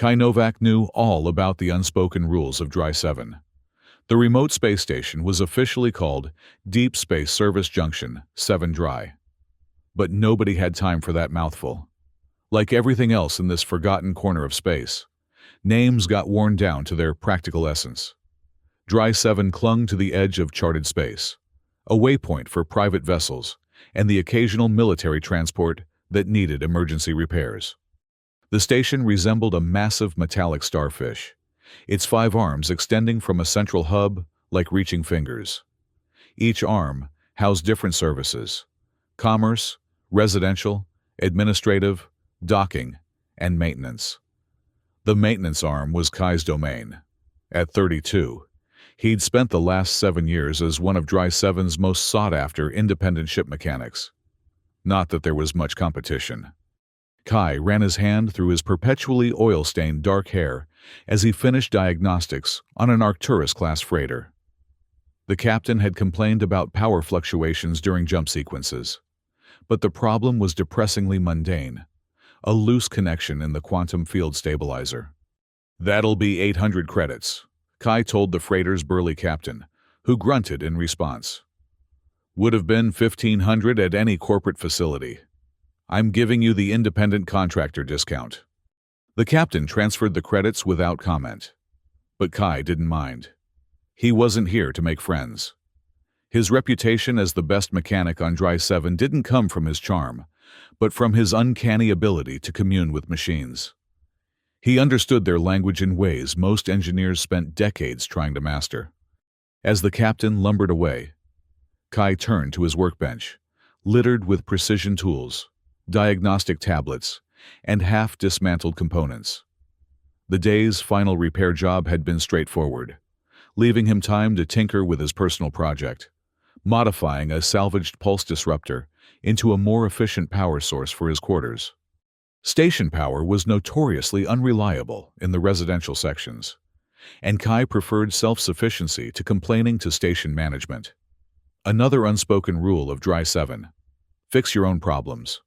Kai Novak knew all about the unspoken rules of Dry 7. The remote space station was officially called Deep Space Service Junction 7 Dry. But nobody had time for that mouthful. Like everything else in this forgotten corner of space, names got worn down to their practical essence. Dry 7 clung to the edge of charted space, a waypoint for private vessels and the occasional military transport that needed emergency repairs. The station resembled a massive metallic starfish, its 5 arms extending from a central hub like reaching fingers. Each arm housed different services: commerce, residential, administrative, docking, and maintenance. The maintenance arm was Kai's domain. At 32, he'd spent the last 7 years as one of Dry 7's most sought-after independent ship mechanics. Not that there was much competition. Kai ran his hand through his perpetually oil-stained dark hair as he finished diagnostics on an Arcturus-class freighter. The captain had complained about power fluctuations during jump sequences, but the problem was depressingly mundane: a loose connection in the quantum field stabilizer. "That'll be 800 credits," Kai told the freighter's burly captain, who grunted in response. "Would have been 1,500 at any corporate facility. I'm giving you the independent contractor discount." The captain transferred the credits without comment. But Kai didn't mind. He wasn't here to make friends. His reputation as the best mechanic on Dry 7 didn't come from his charm, but from his uncanny ability to commune with machines. He understood their language in ways most engineers spent decades trying to master. As the captain lumbered away, Kai turned to his workbench, littered with precision tools, diagnostic tablets, and half-dismantled components. The day's final repair job had been straightforward, leaving him time to tinker with his personal project, modifying a salvaged pulse disruptor into a more efficient power source for his quarters. Station power was notoriously unreliable in the residential sections, and Kai preferred self-sufficiency to complaining to station management. Another unspoken rule of Dry 7: fix your own problems.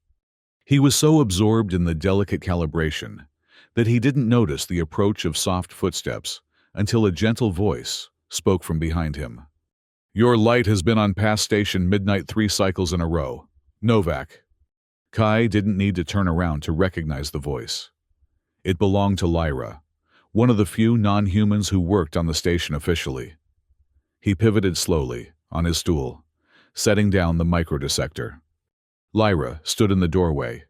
He was so absorbed in the delicate calibration that he didn't notice the approach of soft footsteps until a gentle voice spoke from behind him. "Your light has been on past station midnight 3 cycles in a row. Novak." Kai didn't need to turn around to recognize the voice. It belonged to Lyra, one of the few non-humans who worked on the station officially. He pivoted slowly on his stool, setting down the microdissector. Lyra stood in the doorway,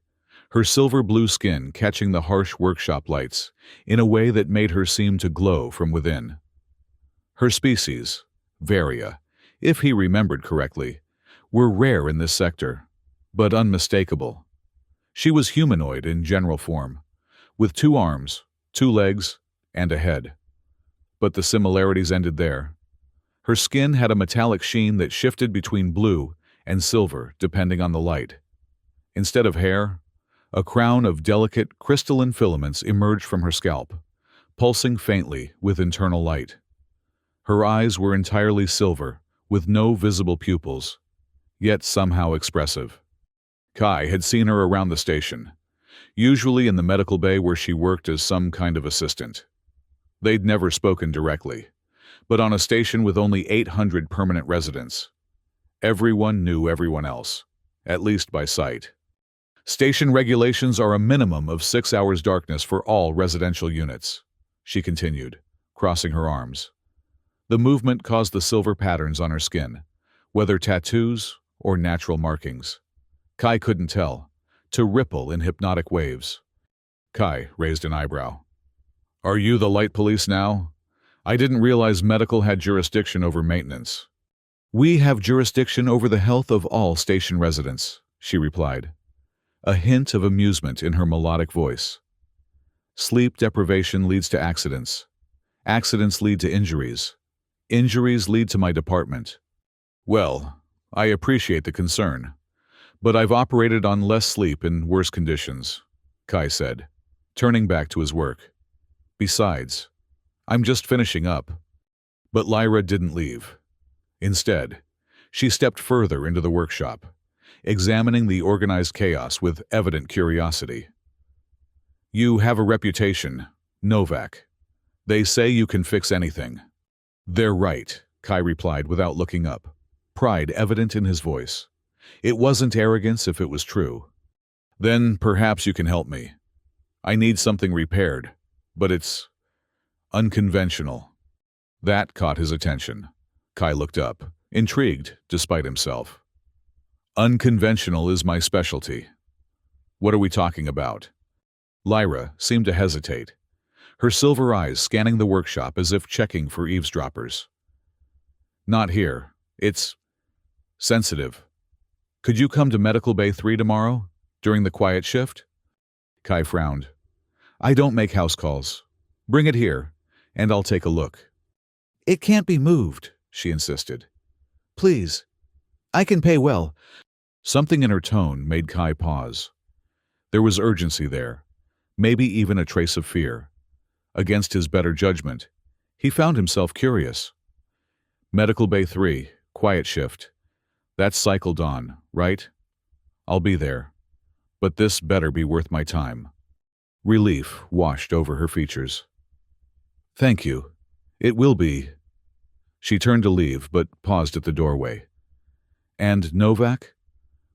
her silver-blue skin catching the harsh workshop lights in a way that made her seem to glow from within. Her species, Varia, if he remembered correctly, were rare in this sector, but unmistakable. She was humanoid in general form, with 2 arms, 2 legs, and a head. But the similarities ended there. Her skin had a metallic sheen that shifted between blue and silver depending on the light. Instead of hair, a crown of delicate crystalline filaments emerged from her scalp, pulsing faintly with internal light. Her eyes were entirely silver, with no visible pupils, yet somehow expressive. Kai had seen her around the station, usually in the medical bay where she worked as some kind of assistant. They'd never spoken directly, but on a station with only 800 permanent residents, everyone knew everyone else, at least by sight. "Station regulations are a minimum of 6 hours darkness for all residential units," she continued, crossing her arms. The movement caused the silver patterns on her skin, whether tattoos or natural markings. Kai couldn't tell, to ripple in hypnotic waves. Kai raised an eyebrow. "Are you the light police now? I didn't realize medical had jurisdiction over maintenance." "We have jurisdiction over the health of all station residents," she replied, a hint of amusement in her melodic voice. "Sleep deprivation leads to accidents. Accidents lead to injuries. Injuries lead to my department." "Well, I appreciate the concern, but I've operated on less sleep in worse conditions," Kai said, turning back to his work. "Besides, I'm just finishing up." But Lyra didn't leave. Instead, she stepped further into the workshop, examining the organized chaos with evident curiosity. "You have a reputation," Novak. They say you can fix anything. They're right, Kai replied without looking up, pride evident in his voice. It wasn't arrogance if it was true. Then perhaps you can help me. I need something repaired, but it's unconventional. That caught his attention. Kai looked up, intrigued despite himself. Unconventional is my specialty. What are we talking about? Lyra seemed to hesitate, her silver eyes scanning the workshop as if checking for eavesdroppers. Not here. It's sensitive. Could you come to Medical Bay 3 tomorrow, during the quiet shift? Kai frowned. I don't make house calls. Bring it here, and I'll take a look. It can't be moved, she insisted. Please. I can pay well. Something in her tone made Kai pause. There was urgency there, maybe even a trace of fear. Against his better judgment, he found himself curious. Medical Bay 3, quiet shift. That's Cycle Dawn, right? I'll be there. But this better be worth my time. Relief washed over her features. Thank you. It will be. She turned to leave, but paused at the doorway. And Novak?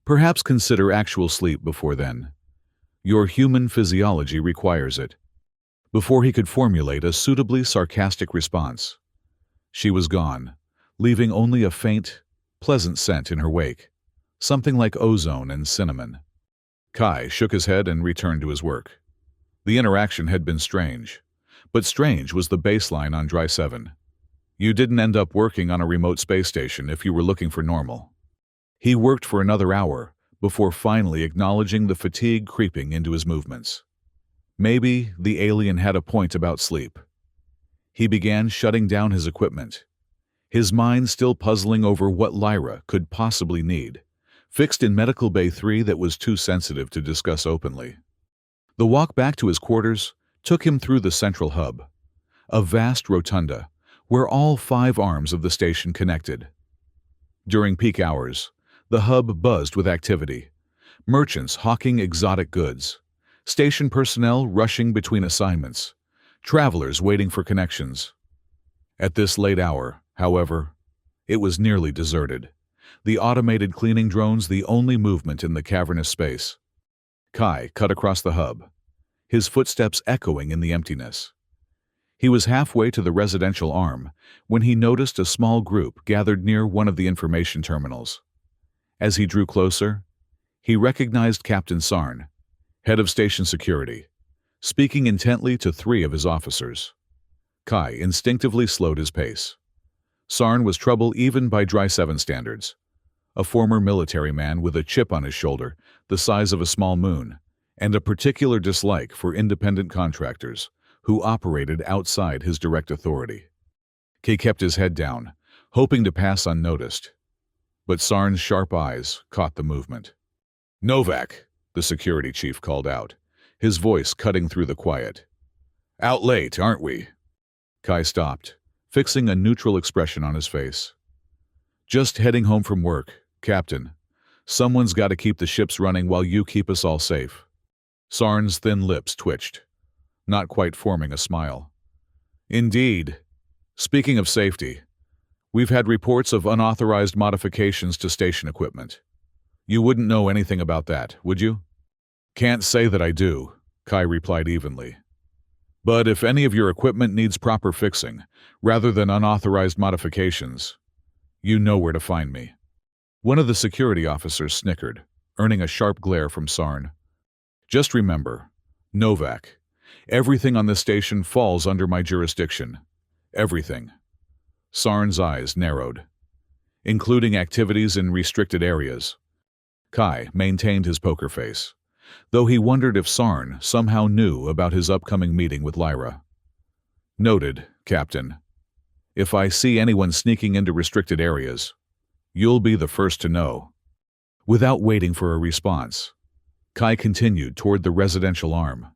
Perhaps consider actual sleep before then. Your human physiology requires it. Before he could formulate a suitably sarcastic response, she was gone, leaving only a faint, pleasant scent in her wake, something like ozone and cinnamon. Kai shook his head and returned to his work. The interaction had been strange, but strange was the baseline on Dry 7. You didn't end up working on a remote space station if you were looking for normal. He worked for another hour before finally acknowledging the fatigue creeping into his movements. Maybe the alien had a point about sleep. He began shutting down his equipment, his mind still puzzling over what Lyra could possibly need, fixed in Medical Bay 3 that was too sensitive to discuss openly. The walk back to his quarters took him through the central hub, a vast rotunda where all 5 arms of the station connected. During peak hours, the hub buzzed with activity, merchants hawking exotic goods, station personnel rushing between assignments, travelers waiting for connections. At this late hour, however, it was nearly deserted, the automated cleaning drones the only movement in the cavernous space. Kai cut across the hub, his footsteps echoing in the emptiness. He was halfway to the residential arm when he noticed a small group gathered near one of the information terminals. As he drew closer, he recognized Captain Sarn, head of station security, speaking intently to 3 of his officers. Kai instinctively slowed his pace. Sarn was trouble even by Dry 7 standards, a former military man with a chip on his shoulder the size of a small moon, and a particular dislike for independent contractors who operated outside his direct authority. He kept his head down, hoping to pass unnoticed. But Sarn's sharp eyes caught the movement. Novak, the security chief called out, his voice cutting through the quiet. Out late, aren't we? Kai stopped, fixing a neutral expression on his face. Just heading home from work, Captain. Someone's got to keep the ships running while you keep us all safe. Sarn's thin lips twitched, not quite forming a smile. Indeed. Speaking of safety, we've had reports of unauthorized modifications to station equipment. You wouldn't know anything about that, would you? Can't say that I do, Kai replied evenly. But if any of your equipment needs proper fixing, rather than unauthorized modifications, you know where to find me. One of the security officers snickered, earning a sharp glare from Sarn. Just remember, Novak, everything on this station falls under my jurisdiction. Everything. Sarn's eyes narrowed. Including activities in restricted areas. Kai maintained his poker face, though he wondered if Sarn somehow knew about his upcoming meeting with Lyra. Noted, Captain. If I see anyone sneaking into restricted areas, you'll be the first to know. Without waiting for a response, Kai continued toward the residential arm.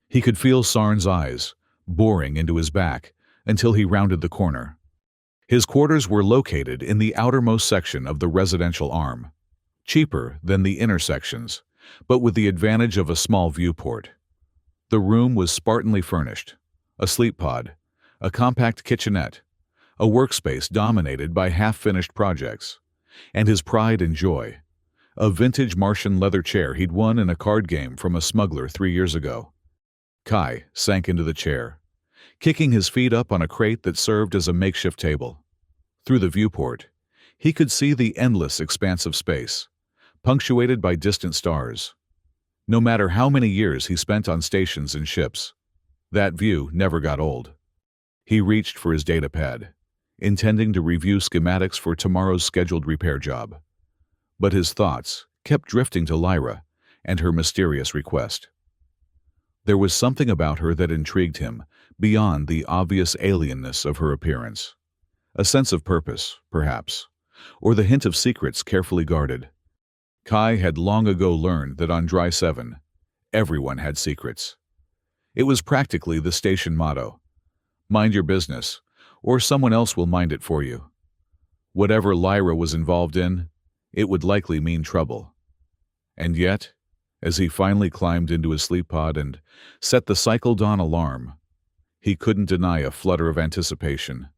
He could feel Sarn's eyes boring into his back until he rounded the corner. His quarters were located in the outermost section of the residential arm, cheaper than the inner sections, but with the advantage of a small viewport. The room was spartanly furnished, A sleep pod, a compact kitchenette, a workspace dominated by half-finished projects, and his pride and joy, a vintage Martian leather chair he'd won in a card game from a smuggler 3 years ago. Kai sank into the chair, kicking his feet up on a crate that served as a makeshift table. Through the viewport, he could see the endless expanse of space, punctuated by distant stars. No matter how many years he spent on stations and ships, that view never got old. He reached for his datapad, intending to review schematics for tomorrow's scheduled repair job. But his thoughts kept drifting to Lyra and her mysterious request. There was something about her that intrigued him beyond the obvious alienness of her appearance. A sense of purpose, perhaps, or the hint of secrets carefully guarded. Kai had long ago learned that on Dry 7, everyone had secrets. It was practically the station motto: mind your business, or someone else will mind it for you. Whatever Lyra was involved in, it would likely mean trouble. And yet, as he finally climbed into his sleep pod and set the cycle dawn alarm, he couldn't deny a flutter of anticipation.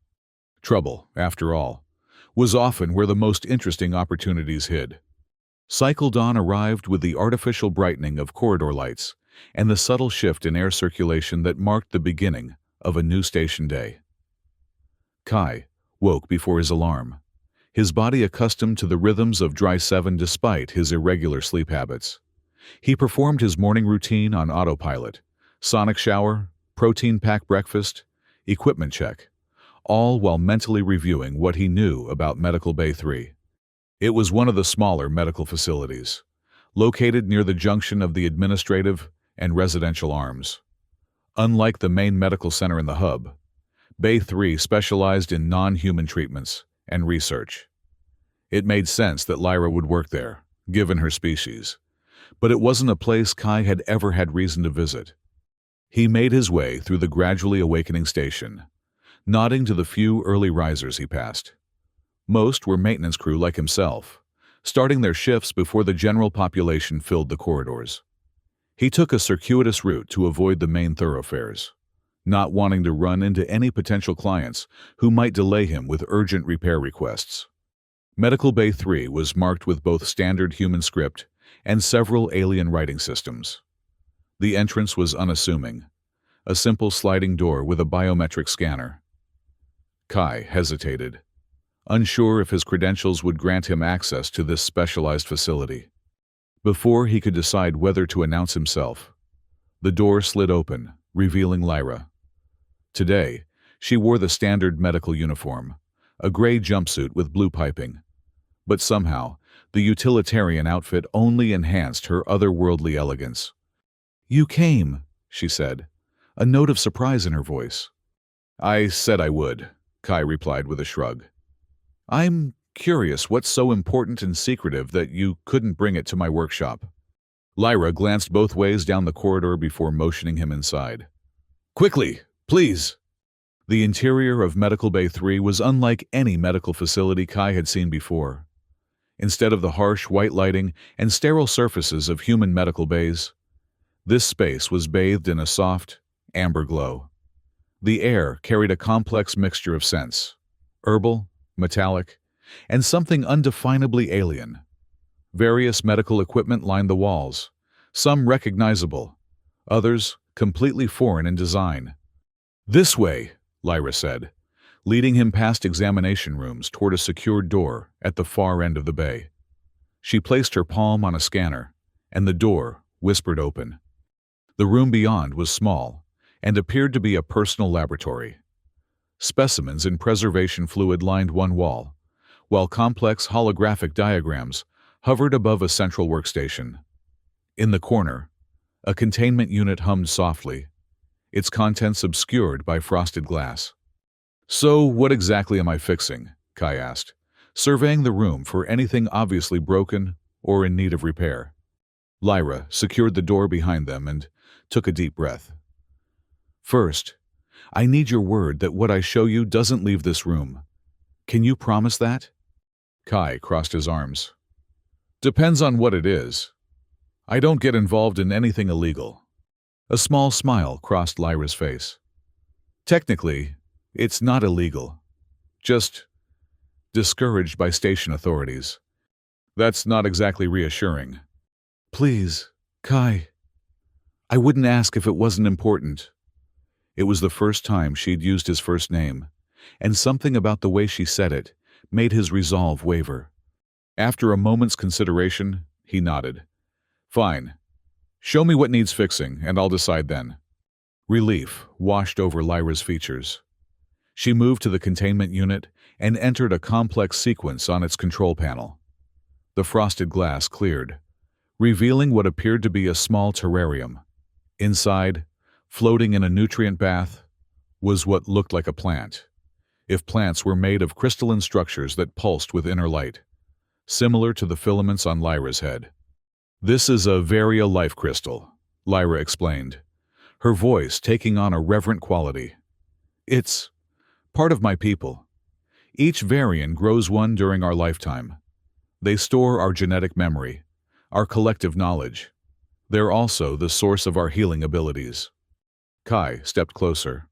Trouble, after all, was often where the most interesting opportunities hid. Cycle dawn arrived with the artificial brightening of corridor lights and the subtle shift in air circulation that marked the beginning of a new station day. Kai woke before his alarm, his body accustomed to the rhythms of Dry 7 despite his irregular sleep habits. He performed his morning routine on autopilot: sonic shower, protein pack breakfast, equipment check, all while mentally reviewing what he knew about Medical Bay 3. It was one of the smaller medical facilities, located near the junction of the administrative and residential arms. Unlike the main medical center in the hub, Bay 3 specialized in non-human treatments and research. It made sense that Lyra would work there, given her species, but it wasn't a place Kai had ever had reason to visit. He made his way through the gradually awakening station, nodding to the few early risers he passed. Most were maintenance crew like himself, starting their shifts before the general population filled the corridors. He took a circuitous route to avoid the main thoroughfares, not wanting to run into any potential clients who might delay him with urgent repair requests. Medical Bay 3 was marked with both standard human script and several alien writing systems. The entrance was unassuming, a simple sliding door with a biometric scanner. Kai hesitated, unsure if his credentials would grant him access to this specialized facility. Before he could decide whether to announce himself, the door slid open, revealing Lyra. Today, she wore the standard medical uniform, a gray jumpsuit with blue piping. But somehow, the utilitarian outfit only enhanced her otherworldly elegance. "You came," she said, a note of surprise in her voice. "I said I would," Kai replied with a shrug. "I'm curious what's so important and secretive that you couldn't bring it to my workshop." Lyra glanced both ways down the corridor before motioning him inside. "Quickly, please!" The interior of Medical Bay 3 was unlike any medical facility Kai had seen before. Instead of the harsh white lighting and sterile surfaces of human medical bays, this space was bathed in a soft, amber glow. The air carried a complex mixture of scents: herbal, metallic, and something undefinably alien. Various medical equipment lined the walls, some recognizable, others completely foreign in design. "This way," Lyra said, leading him past examination rooms toward a secured door at the far end of the bay. She placed her palm on a scanner, and the door whispered open. The room beyond was small and appeared to be a personal laboratory. Specimens in preservation fluid lined one wall, while complex holographic diagrams hovered above a central workstation. In the corner, a containment unit hummed softly, its contents obscured by frosted glass. "So what exactly am I fixing?" Kai asked, surveying the room for anything obviously broken or in need of repair. Lyra secured the door behind them and took a deep breath. "First, I need your word that what I show you doesn't leave this room. Can you promise that?" Kai crossed his arms. "Depends on what it is. I don't get involved in anything illegal." A small smile crossed Lyra's face. Technically, it's not illegal. Just discouraged by station authorities. That's not exactly reassuring. Please, Kai. I wouldn't ask if it wasn't important. It was the first time she'd used his first name, and something about the way she said it made his resolve waver. After a moment's consideration, he nodded. Fine. Show me what needs fixing, and I'll decide then. Relief washed over Lyra's features. She moved to the containment unit and entered a complex sequence on its control panel. The frosted glass cleared, revealing what appeared to be a small terrarium. Inside, floating in a nutrient bath, was what looked like a plant, if plants were made of crystalline structures that pulsed with inner light, similar to the filaments on Lyra's head. This is a Varia life crystal, Lyra explained, her voice taking on a reverent quality. It's part of my people. Each Varian grows one during our lifetime. They store our genetic memory, our collective knowledge. They're also the source of our healing abilities. Kai stepped closer,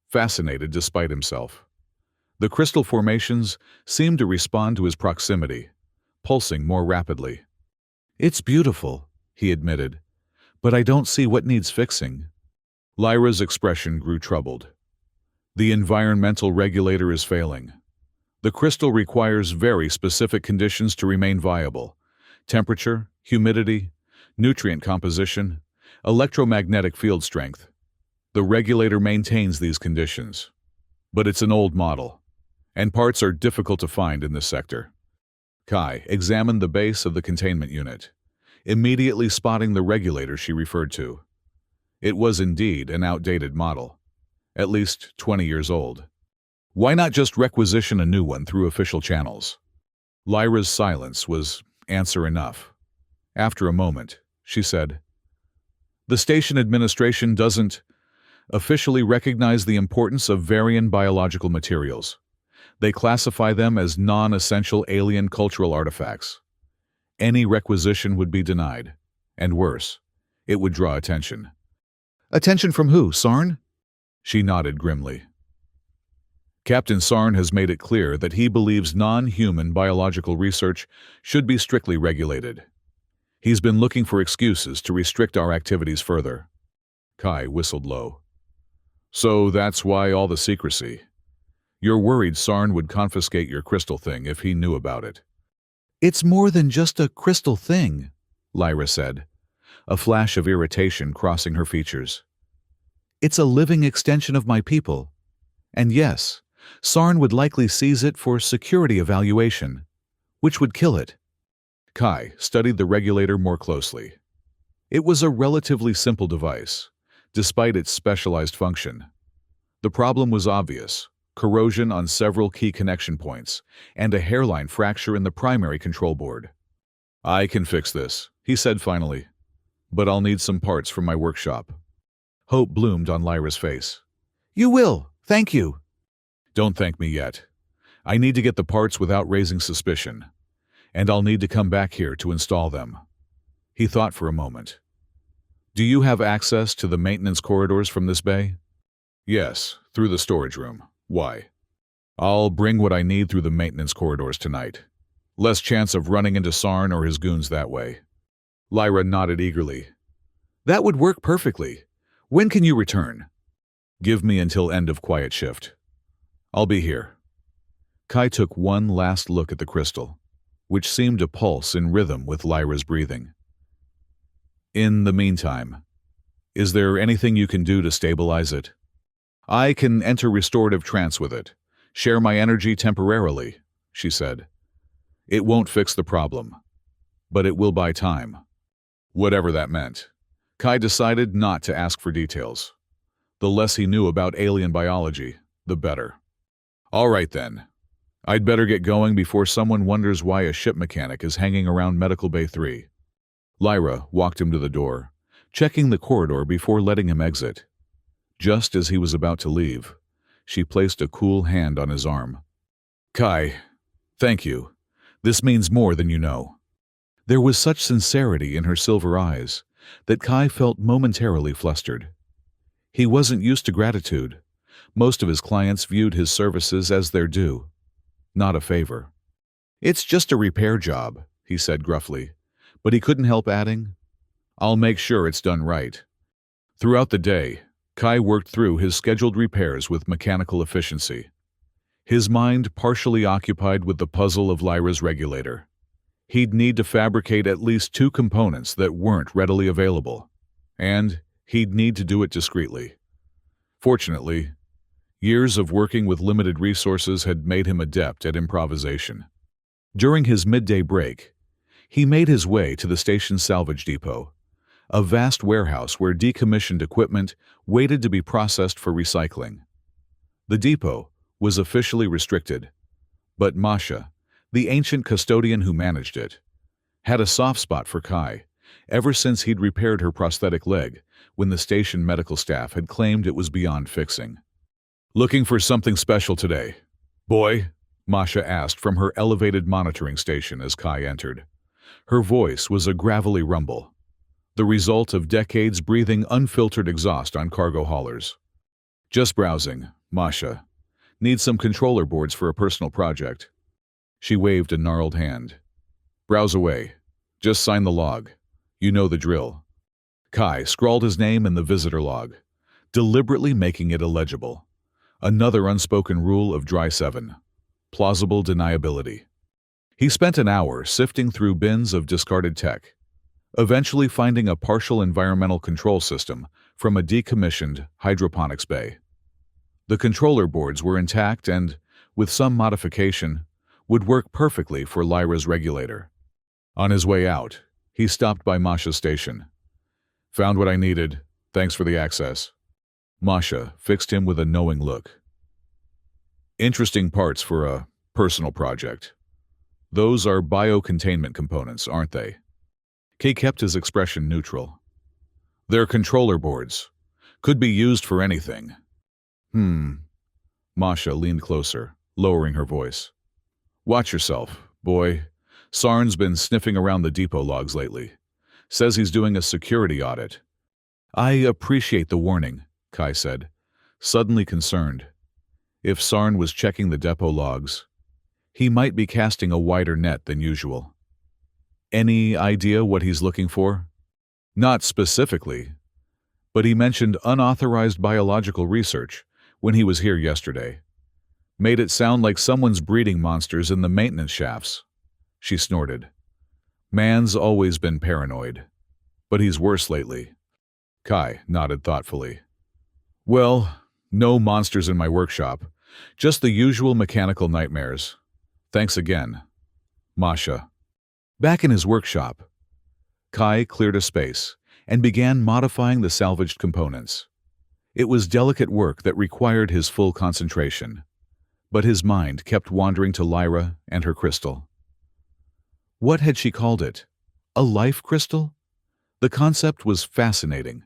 fascinated despite himself. The crystal formations seemed to respond to his proximity, pulsing more rapidly. It's beautiful, he admitted, but I don't see what needs fixing. Lyra's expression grew troubled. The environmental regulator is failing. The crystal requires very specific conditions to remain viable: temperature, humidity, nutrient composition, electromagnetic field strength. The regulator maintains these conditions. But it's an old model, and parts are difficult to find in this sector. Kai examined the base of the containment unit, immediately spotting the regulator she referred to. It was indeed an outdated model, at least 20 years old. Why not just requisition a new one through official channels? Lyra's silence was answer enough. After a moment, she said, "The station administration doesn't officially recognize the importance of Varian biological materials. They classify them as non-essential alien cultural artifacts. Any requisition would be denied, and worse, it would draw attention." "Attention from who, Sarn?" She nodded grimly. "Captain Sarn has made it clear that he believes non-human biological research should be strictly regulated. He's been looking for excuses to restrict our activities further." Kai whistled low. "So that's why all the secrecy. You're worried Sarn would confiscate your crystal thing if he knew about it." "It's more than just a crystal thing," Lyra said, a flash of irritation crossing her features. "It's a living extension of my people. And yes, Sarn would likely seize it for security evaluation, which would kill it." Kai studied the regulator more closely. It was a relatively simple device, despite its specialized function. The problem was obvious: corrosion on several key connection points, and a hairline fracture in the primary control board. "I can fix this," he said finally, "but I'll need some parts from my workshop." Hope bloomed on Lyra's face. "You will, thank you." "Don't thank me yet. I need to get the parts without raising suspicion, and I'll need to come back here to install them." He thought for a moment. "Do you have access to the maintenance corridors from this bay?" "Yes, through the storage room. Why?" "I'll bring what I need through the maintenance corridors tonight. Less chance of running into Sarn or his goons that way." Lyra nodded eagerly. "That would work perfectly. When can you return?" "Give me until end of quiet shift. I'll be here." Kai took one last look at the crystal, which seemed to pulse in rhythm with Lyra's breathing. "In the meantime, is there anything you can do to stabilize it?" "I can enter restorative trance with it, share my energy temporarily," she said. "It won't fix the problem, but it will buy time." Whatever that meant, Kai decided not to ask for details. The less he knew about alien biology, the better. "All right then. I'd better get going before someone wonders why a ship mechanic is hanging around Medical Bay 3. Lyra walked him to the door, checking the corridor before letting him exit. Just as he was about to leave, she placed a cool hand on his arm. "Kai, thank you. This means more than you know." There was such sincerity in her silver eyes that Kai felt momentarily flustered. He wasn't used to gratitude, Most of his clients viewed his services as their due, not a favor. "It's just a repair job," he said gruffly, but he couldn't help adding, "I'll make sure it's done right." Throughout the day, Kai worked through his scheduled repairs with mechanical efficiency, his mind partially occupied with the puzzle of Lyra's regulator. He'd need to fabricate at least 2 components that weren't readily available, and he'd need to do it discreetly. Fortunately, years of working with limited resources had made him adept at improvisation. During his midday break, he made his way to the station's salvage depot, a vast warehouse where decommissioned equipment waited to be processed for recycling. The depot was officially restricted, but Masha, the ancient custodian who managed it, had a soft spot for Kai ever since he'd repaired her prosthetic leg when the station medical staff had claimed it was beyond fixing. "Looking for something special today, boy?" Masha asked from her elevated monitoring station as Kai entered. Her voice was a gravelly rumble, the result of decades breathing unfiltered exhaust on cargo haulers. "Just browsing, Masha. Need some controller boards for a personal project." She waved a gnarled hand. "Browse away. Just sign the log. You know the drill." Kai scrawled his name in the visitor log, deliberately making it illegible. Another unspoken rule of Dry 7. Plausible deniability. He spent an hour sifting through bins of discarded tech, eventually finding a partial environmental control system from a decommissioned hydroponics bay. The controller boards were intact and, with some modification, would work perfectly for Lyra's regulator. On his way out, he stopped by Masha's station. "Found what I needed. Thanks for the access." Masha fixed him with a knowing look. "Interesting parts for a personal project. Those are biocontainment components, aren't they?" Kay kept his expression neutral. "They're controller boards. Could be used for anything." Masha leaned closer, lowering her voice. "Watch yourself, boy. Sarn's been sniffing around the depot logs lately. Says he's doing a security audit." "I appreciate the warning," Kai said, suddenly concerned. If Sarn was checking the depot logs, he might be casting a wider net than usual. "Any idea what he's looking for?" "Not specifically, but he mentioned unauthorized biological research when he was here yesterday. Made it sound like someone's breeding monsters in the maintenance shafts." She snorted. "Man's always been paranoid, but he's worse lately." Kai nodded thoughtfully. "Well, no monsters in my workshop, just the usual mechanical nightmares. Thanks again, Masha." Back in his workshop, Kai cleared a space and began modifying the salvaged components. It was delicate work that required his full concentration, but his mind kept wandering to Lyra and her crystal. What had she called it? A life crystal? The concept was fascinating,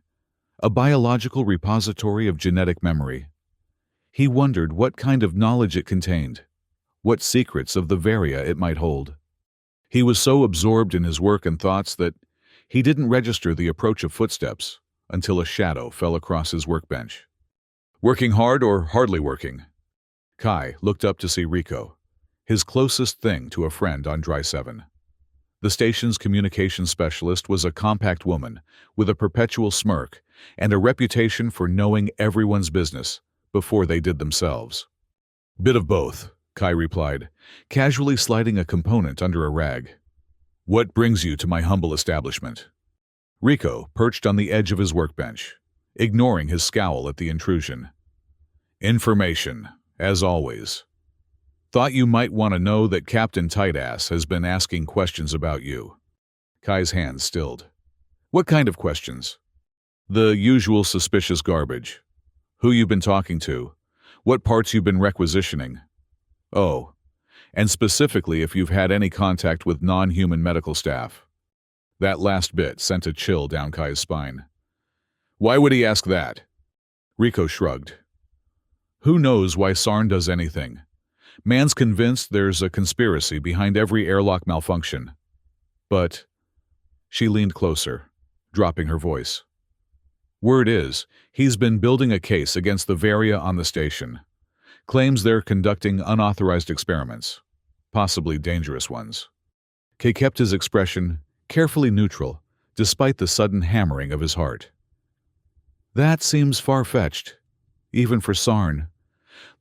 a biological repository of genetic memory. He wondered what kind of knowledge it contained, what secrets of the Varia it might hold. He was so absorbed in his work and thoughts that he didn't register the approach of footsteps until a shadow fell across his workbench. "Working hard or hardly working?" Kai looked up to see Rico, his closest thing to a friend on Dry 7. The station's communications specialist was a compact woman with a perpetual smirk and a reputation for knowing everyone's business before they did themselves. "Bit of both," Kai replied, casually sliding a component under a rag. "What brings you to my humble establishment?" Rico perched on the edge of his workbench, ignoring his scowl at the intrusion. "Information, as always. Thought you might want to know that Captain Tightass has been asking questions about you." Kai's hands stilled. "What kind of questions?" "The usual suspicious garbage. Who you've been talking to, what parts you've been requisitioning. Oh, and specifically if you've had any contact with non-human medical staff." That last bit sent a chill down Kai's spine. "Why would he ask that?" Rico shrugged. "Who knows why Sarn does anything? Man's convinced there's a conspiracy behind every airlock malfunction. But..." She leaned closer, dropping her voice. Word is, he's been building a case against the Varia on the station. Claims they're conducting unauthorized experiments, possibly dangerous ones. Kay kept his expression carefully neutral, despite the sudden hammering of his heart. That seems far-fetched, even for Sarn.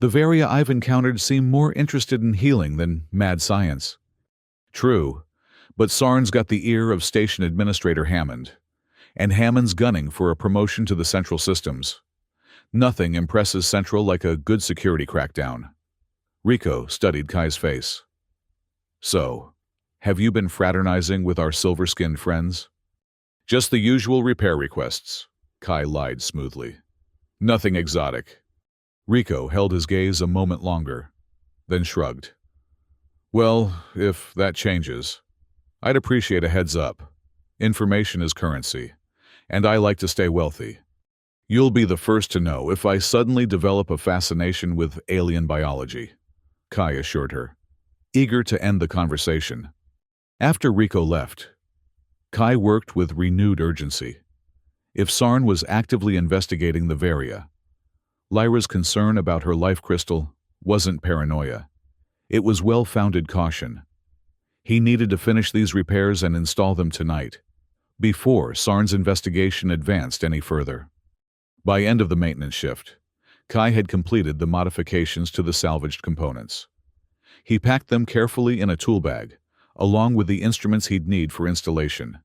The Varia I've encountered seem more interested in healing than mad science. True, but Sarn's got the ear of Station Administrator Hammond, and Hammond's gunning for a promotion to the Central Systems. Nothing impresses Central like a good security crackdown. Rico studied Kai's face. So, have you been fraternizing with our silver-skinned friends? Just the usual repair requests, Kai lied smoothly. Nothing exotic. Rico held his gaze a moment longer, then shrugged. Well, if that changes, I'd appreciate a heads up. Information is currency, and I like to stay wealthy. You'll be the first to know if I suddenly develop a fascination with alien biology, Kai assured her, eager to end the conversation. After Rico left, Kai worked with renewed urgency. If Sarn was actively investigating the Varia, Lyra's concern about her life crystal wasn't paranoia. It was well-founded caution. He needed to finish these repairs and install them tonight, before Sarn's investigation advanced any further. By end of the maintenance shift, Kai had completed the modifications to the salvaged components. He packed them carefully in a tool bag, along with the instruments he'd need for installation,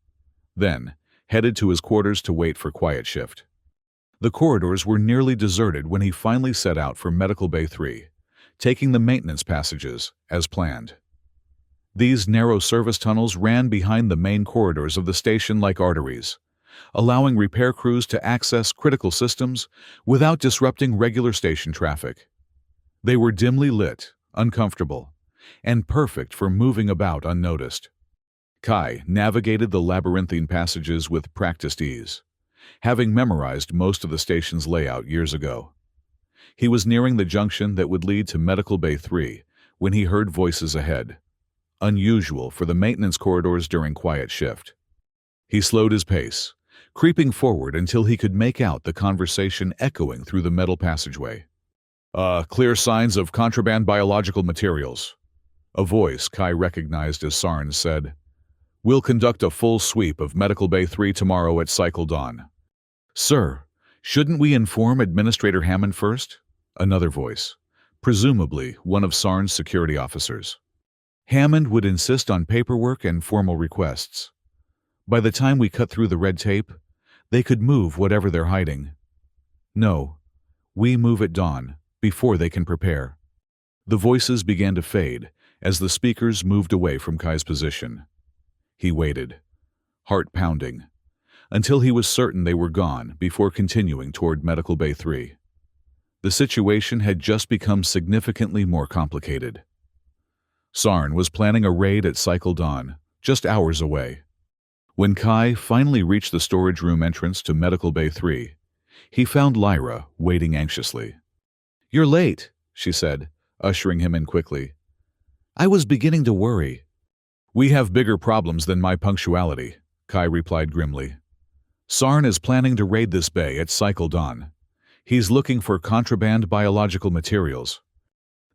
then headed to his quarters to wait for quiet shift. The corridors were nearly deserted when he finally set out for Medical Bay 3, taking the maintenance passages as planned. These narrow service tunnels ran behind the main corridors of the station like arteries, allowing repair crews to access critical systems without disrupting regular station traffic. They were dimly lit, uncomfortable, and perfect for moving about unnoticed. Kai navigated the labyrinthine passages with practiced ease, having memorized most of the station's layout years ago. He was nearing the junction that would lead to Medical Bay 3 when he heard voices ahead, unusual for the maintenance corridors during quiet shift. He slowed his pace, creeping forward until he could make out the conversation echoing through the metal passageway. Clear signs of contraband biological materials. A voice Kai recognized as Sarn said, We'll conduct a full sweep of Medical Bay 3 tomorrow at cycle dawn. Sir, shouldn't we inform Administrator Hammond first? Another voice, presumably one of Sarn's security officers. Hammond would insist on paperwork and formal requests. By the time we cut through the red tape, they could move whatever they're hiding. No, we move at dawn, before they can prepare. The voices began to fade as the speakers moved away from Kai's position. He waited, heart pounding, until he was certain they were gone before continuing toward Medical Bay 3. The situation had just become significantly more complicated. Sarn was planning a raid at cycle dawn, just hours away. When Kai finally reached the storage room entrance to Medical Bay 3, he found Lyra waiting anxiously. You're late, she said, ushering him in quickly. I was beginning to worry. We have bigger problems than my punctuality, Kai replied grimly. Sarn is planning to raid this bay at cycle dawn. He's looking for contraband biological materials.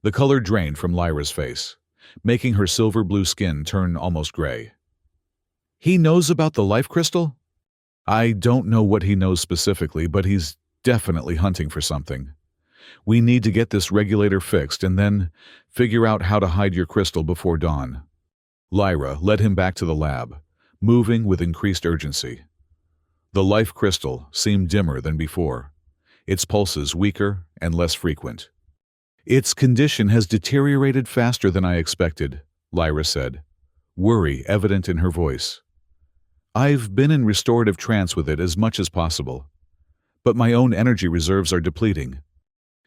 The color drained from Lyra's face, making her silver-blue skin turn almost gray. He knows about the life crystal? I don't know what he knows specifically, but he's definitely hunting for something. We need to get this regulator fixed and then figure out how to hide your crystal before dawn. Lyra led him back to the lab, moving with increased urgency. The life crystal seemed dimmer than before, its pulses weaker and less frequent. Its condition has deteriorated faster than I expected, Lyra said, worry evident in her voice. I've been in restorative trance with it as much as possible, but my own energy reserves are depleting.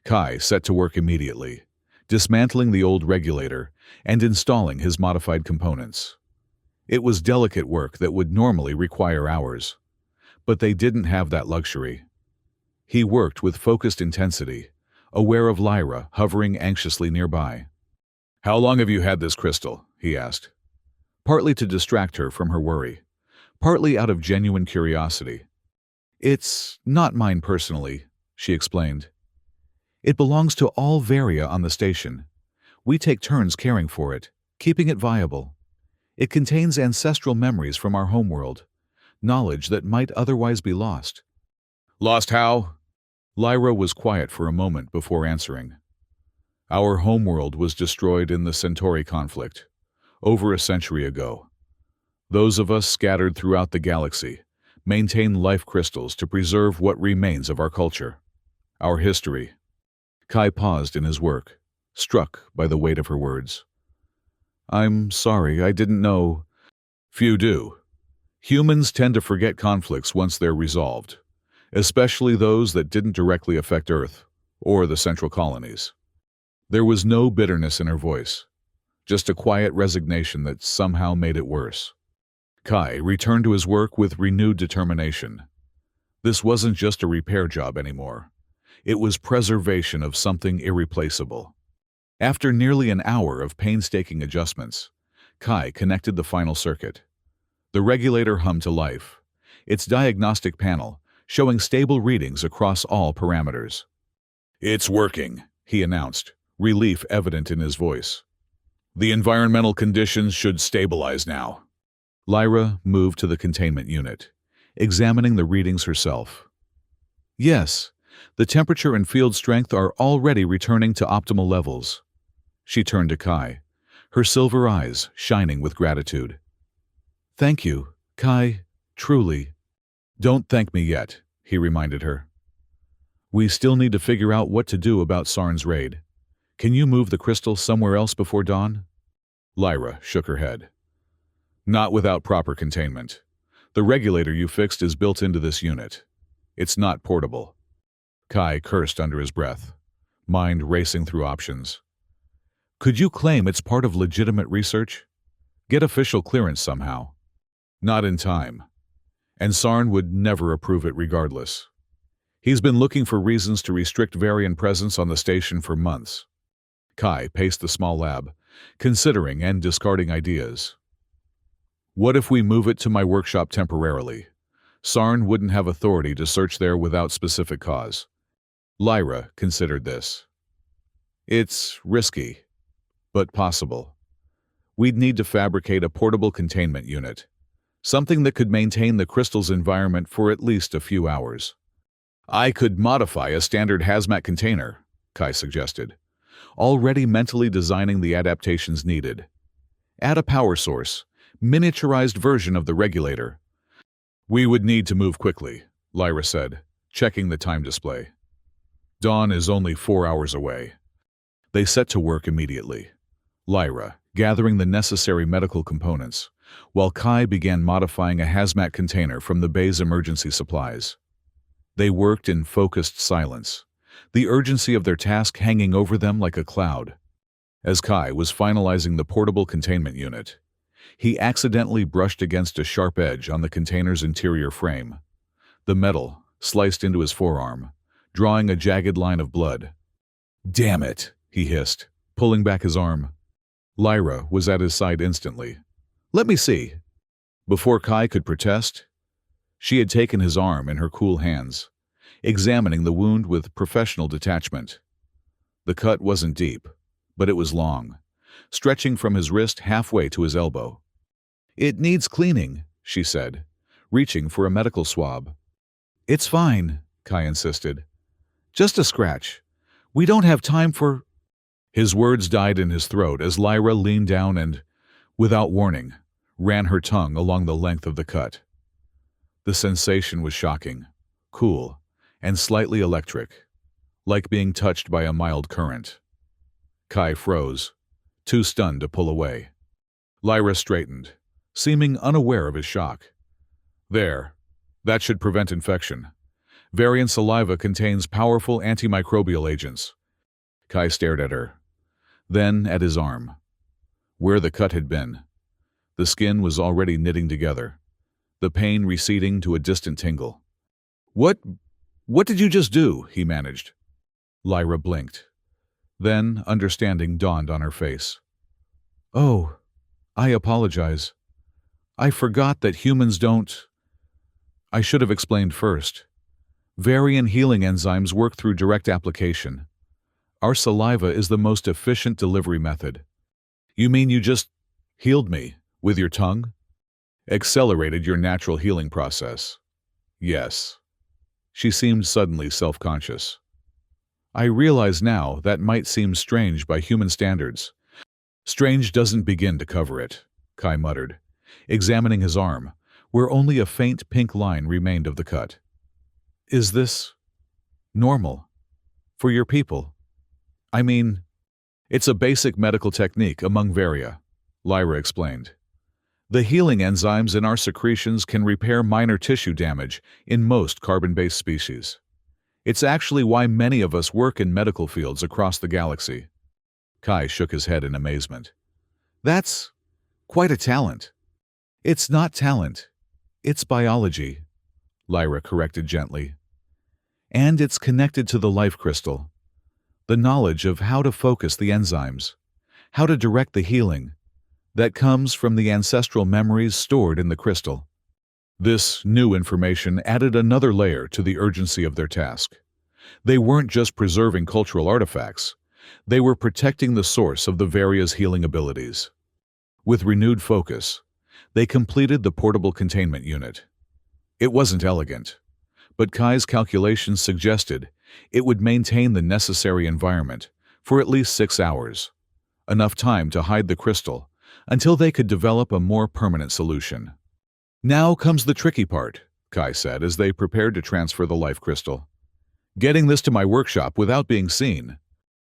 Kai set to work immediately, dismantling the old regulator and installing his modified components. It was delicate work that would normally require hours, but they didn't have that luxury. He worked with focused intensity, aware of Lyra hovering anxiously nearby. How long have you had this crystal? He asked, partly to distract her from her worry, partly out of genuine curiosity. It's not mine personally, she explained. It belongs to all Varia on the station. We take turns caring for it, keeping it viable. It contains ancestral memories from our homeworld, knowledge that might otherwise be lost. Lost how? Lyra was quiet for a moment before answering. Our homeworld was destroyed in the Centauri conflict, over a century ago. Those of us scattered throughout the galaxy maintain life crystals to preserve what remains of our culture, our history. Kai paused in his work, struck by the weight of her words. I'm sorry, I didn't know. Few do. Humans tend to forget conflicts once they're resolved, especially those that didn't directly affect Earth or the central colonies. There was no bitterness in her voice, just a quiet resignation that somehow made it worse. Kai returned to his work with renewed determination. This wasn't just a repair job anymore. It was preservation of something irreplaceable. After nearly an hour of painstaking adjustments, Kai connected the final circuit. The regulator hummed to life, its diagnostic panel showing stable readings across all parameters. It's working, he announced, relief evident in his voice. The environmental conditions should stabilize now. Lyra moved to the containment unit, examining the readings herself. Yes, the temperature and field strength are already returning to optimal levels. She turned to Kai, her silver eyes shining with gratitude. Thank you, Kai, truly. Don't thank me yet, he reminded her. We still need to figure out what to do about Sarn's raid. Can you move the crystal somewhere else before dawn? Lyra shook her head. Not without proper containment. The regulator you fixed is built into this unit. It's not portable. Kai cursed under his breath, mind racing through options. Could you claim it's part of legitimate research? Get official clearance somehow. Not in time. And Sarn would never approve it regardless. He's been looking for reasons to restrict Varian presence on the station for months. Kai paced the small lab, considering and discarding ideas. What if we move it to my workshop temporarily? Sarn wouldn't have authority to search there without specific cause. Lyra considered this. It's risky, but possible. We'd need to fabricate a portable containment unit, something that could maintain the crystal's environment for at least a few hours. I could modify a standard hazmat container, Kai suggested, already mentally designing the adaptations needed. Add a power source, miniaturized version of the regulator. We would need to move quickly, Lyra said, checking the time display. Dawn is only 4 hours away. They set to work immediately. Lyra, gathering the necessary medical components, while Kai began modifying a hazmat container from the bay's emergency supplies. They worked in focused silence, the urgency of their task hanging over them like a cloud. As Kai was finalizing the portable containment unit, he accidentally brushed against a sharp edge on the container's interior frame. The metal sliced into his forearm, drawing a jagged line of blood. Damn it, he hissed, pulling back his arm. Lyra was at his side instantly. Let me see. Before Kai could protest, she had taken his arm in her cool hands, examining the wound with professional detachment. The cut wasn't deep, but it was long, stretching from his wrist halfway to his elbow. It needs cleaning, she said, reaching for a medical swab. It's fine, Kai insisted. Just a scratch. We don't have time for... His words died in his throat as Lyra leaned down and, without warning, ran her tongue along the length of the cut. The sensation was shocking, cool, and slightly electric, like being touched by a mild current. Kai froze, too stunned to pull away. Lyra straightened, seeming unaware of his shock. There, that should prevent infection. Varian saliva contains powerful antimicrobial agents. Kai stared at her, then at his arm. Where the cut had been, the skin was already knitting together, the pain receding to a distant tingle. What did you just do? He managed. Lyra blinked. Then understanding dawned on her face. Oh, I apologize. I forgot that humans don't... I should have explained first. Varian healing enzymes work through direct application. Our saliva is the most efficient delivery method. You mean you just healed me with your tongue? Accelerated your natural healing process. Yes. She seemed suddenly self-conscious. I realize now that might seem strange by human standards. Strange doesn't begin to cover it, Kai muttered, examining his arm, where only a faint pink line remained of the cut. Is this normal for your people? I mean, it's a basic medical technique among varia, Lyra explained. The healing enzymes in our secretions can repair minor tissue damage in most carbon-based species. It's actually why many of us work in medical fields across the galaxy. Kai shook his head in amazement. That's quite a talent. It's not talent. It's biology, Lyra corrected gently. And it's connected to the life crystal. The knowledge of how to focus the enzymes, how to direct the healing, that comes from the ancestral memories stored in the crystal. This new information added another layer to the urgency of their task. They weren't just preserving cultural artifacts, they were protecting the source of the various healing abilities. With renewed focus, they completed the portable containment unit. It wasn't elegant, but Kai's calculations suggested it would maintain the necessary environment for at least 6 hours, enough time to hide the crystal until they could develop a more permanent solution. Now comes the tricky part, Kai said as they prepared to transfer the life crystal. Getting this to my workshop without being seen.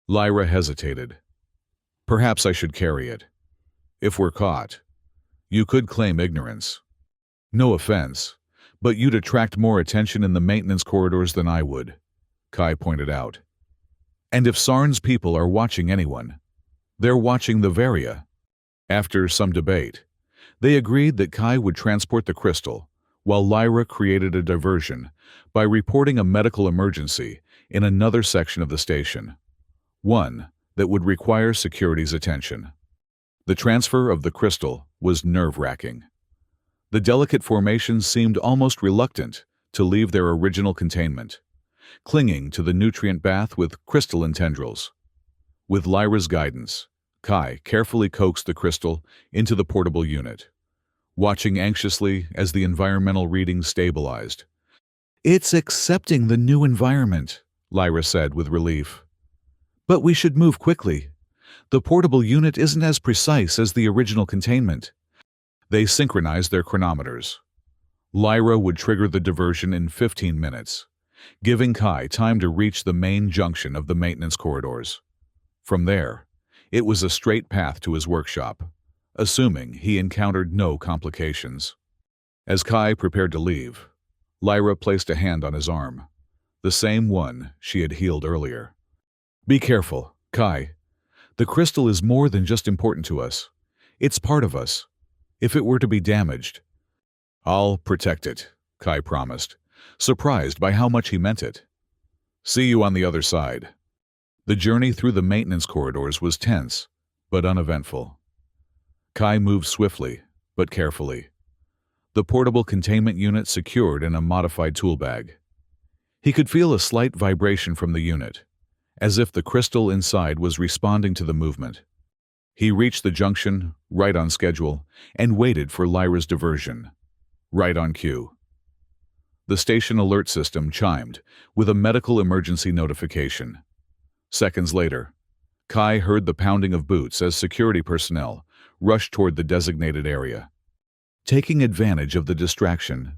Lyra hesitated. Perhaps I should carry it. If we're caught, you could claim ignorance. No offense, but you'd attract more attention in the maintenance corridors than I would, Kai pointed out. And if Sarn's people are watching anyone, they're watching the Varia. After some debate, they agreed that Kai would transport the crystal, while Lyra created a diversion by reporting a medical emergency in another section of the station, one that would require security's attention. The transfer of the crystal was nerve-wracking. The delicate formations seemed almost reluctant to leave their original containment, clinging to the nutrient bath with crystalline tendrils. With Lyra's guidance, Kai carefully coaxed the crystal into the portable unit, watching anxiously as the environmental readings stabilized. It's accepting the new environment, Lyra said with relief. But we should move quickly. The portable unit isn't as precise as the original containment. They synchronized their chronometers. Lyra would trigger the diversion in 15 minutes, giving Kai time to reach the main junction of the maintenance corridors. From there, it was a straight path to his workshop, assuming he encountered no complications. As Kai prepared to leave, Lyra placed a hand on his arm, the same one she had healed earlier. Be careful, Kai. The crystal is more than just important to us. It's part of us. If it were to be damaged, I'll protect it, Kai promised, surprised by how much he meant it. See you on the other side. The journey through the maintenance corridors was tense, but uneventful. Kai moved swiftly, but carefully. The portable containment unit secured in a modified tool bag. He could feel a slight vibration from the unit, as if the crystal inside was responding to the movement. He reached the junction, right on schedule, and waited for Lyra's diversion, right on cue. The station alert system chimed with a medical emergency notification. Seconds later, Kai heard the pounding of boots as security personnel rushed toward the designated area. Taking advantage of the distraction,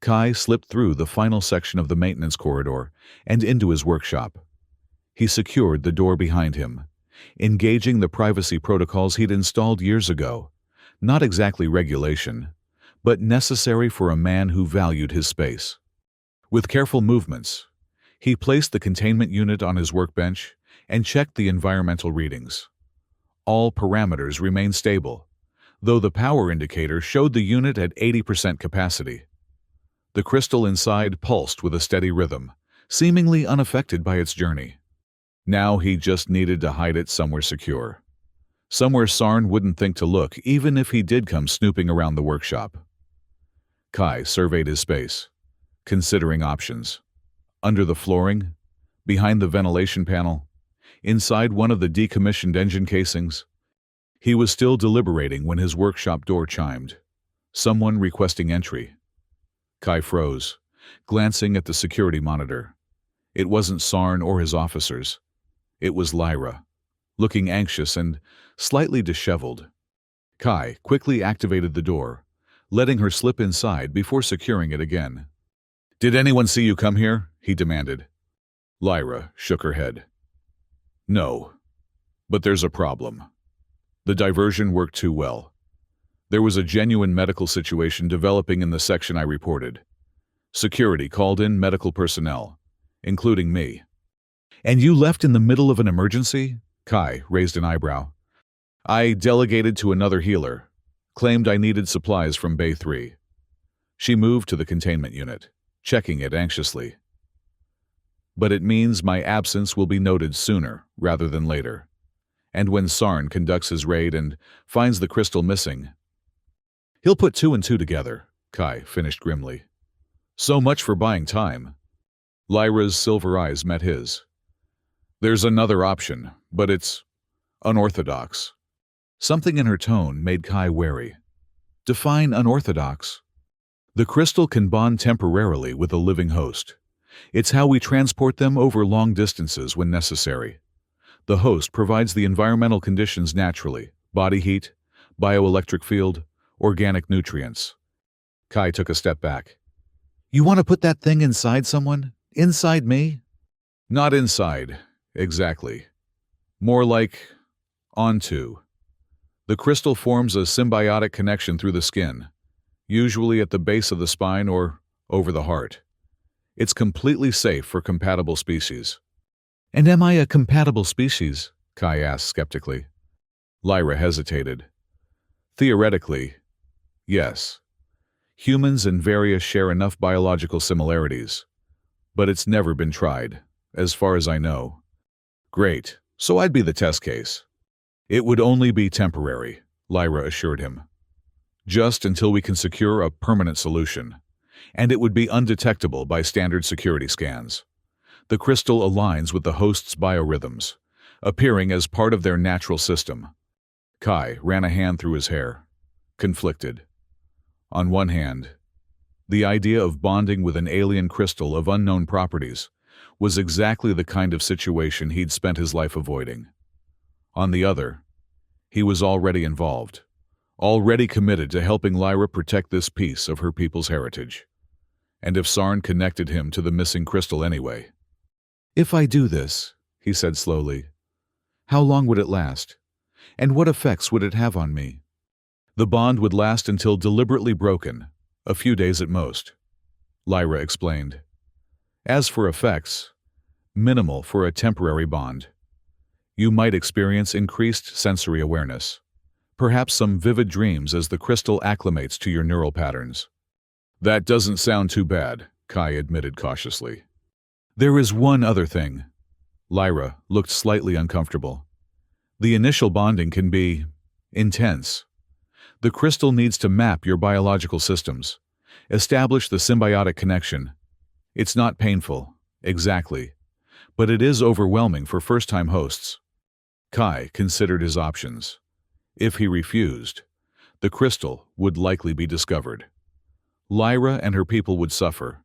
Kai slipped through the final section of the maintenance corridor and into his workshop. He secured the door behind him, engaging the privacy protocols he'd installed years ago, not exactly regulation, but necessary for a man who valued his space. With careful movements, he placed the containment unit on his workbench and checked the environmental readings. All parameters remained stable, though the power indicator showed the unit at 80% capacity. The crystal inside pulsed with a steady rhythm, seemingly unaffected by its journey. Now he just needed to hide it somewhere secure. Somewhere Sarn wouldn't think to look even if he did come snooping around the workshop. Kai surveyed his space, considering options. Under the flooring, behind the ventilation panel, inside one of the decommissioned engine casings. He was still deliberating when his workshop door chimed. Someone requesting entry. Kai froze, glancing at the security monitor. It wasn't Sarn or his officers. It was Lyra, looking anxious and slightly disheveled. Kai quickly activated the door, letting her slip inside before securing it again. "Did anyone see you come here?" he demanded. Lyra shook her head. "No, but there's a problem. The diversion worked too well. There was a genuine medical situation developing in the section I reported. Security called in medical personnel, including me." "And you left in the middle of an emergency?" Kai raised an eyebrow. "I delegated to another healer, claimed I needed supplies from Bay 3. She moved to the containment unit, checking it anxiously. But it means my absence will be noted sooner rather than later. And when Sarn conducts his raid and finds the crystal missing, he'll put 2 and 2 together," Kai finished grimly. "So much for buying time." Lyra's silver eyes met his. "There's another option, but it's unorthodox." Something in her tone made Kai wary. "Define unorthodox." "The crystal can bond temporarily with a living host. It's how we transport them over long distances when necessary. The host provides the environmental conditions naturally: body heat, bioelectric field, organic nutrients." Kai took a step back. "You want to put that thing inside someone? Inside me?" "Not inside, exactly. More like onto. The crystal forms a symbiotic connection through the skin, usually at the base of the spine or over the heart. It's completely safe for compatible species." "And am I a compatible species?" Kai asked skeptically. Lyra hesitated. "Theoretically, yes. Humans and Varia share enough biological similarities, but it's never been tried, as far as I know." "Great, so I'd be the test case." "It would only be temporary," Lyra assured him. "Just until we can secure a permanent solution, and it would be undetectable by standard security scans. The crystal aligns with the host's biorhythms, appearing as part of their natural system." Kai ran a hand through his hair, conflicted. On one hand, the idea of bonding with an alien crystal of unknown properties was exactly the kind of situation he'd spent his life avoiding. On the other, he was already involved, already committed to helping Lyra protect this piece of her people's heritage. And if Sarn connected him to the missing crystal anyway. "If I do this," he said slowly, "how long would it last? And what effects would it have on me?" "The bond would last until deliberately broken, a few days at most," Lyra explained. "As for effects, minimal for a temporary bond. You might experience increased sensory awareness, perhaps some vivid dreams as the crystal acclimates to your neural patterns." "That doesn't sound too bad," Kai admitted cautiously. "There is one other thing." Lyra looked slightly uncomfortable. "The initial bonding can be intense. The crystal needs to map your biological systems, establish the symbiotic connection. It's not painful, exactly, but it is overwhelming for first-time hosts." Kai considered his options. If he refused, the crystal would likely be discovered. Lyra and her people would suffer,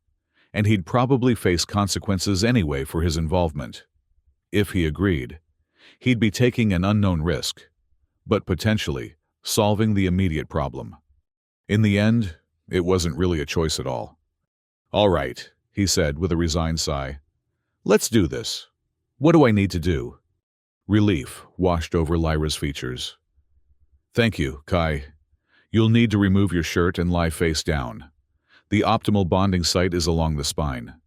and he'd probably face consequences anyway for his involvement. If he agreed, he'd be taking an unknown risk, but potentially solving the immediate problem. In the end, it wasn't really a choice at all. "All right," he said with a resigned sigh. "Let's do this. What do I need to do?" Relief washed over Lyra's features. "Thank you, Kai. You'll need to remove your shirt and lie face down. The optimal bonding site is along the spine."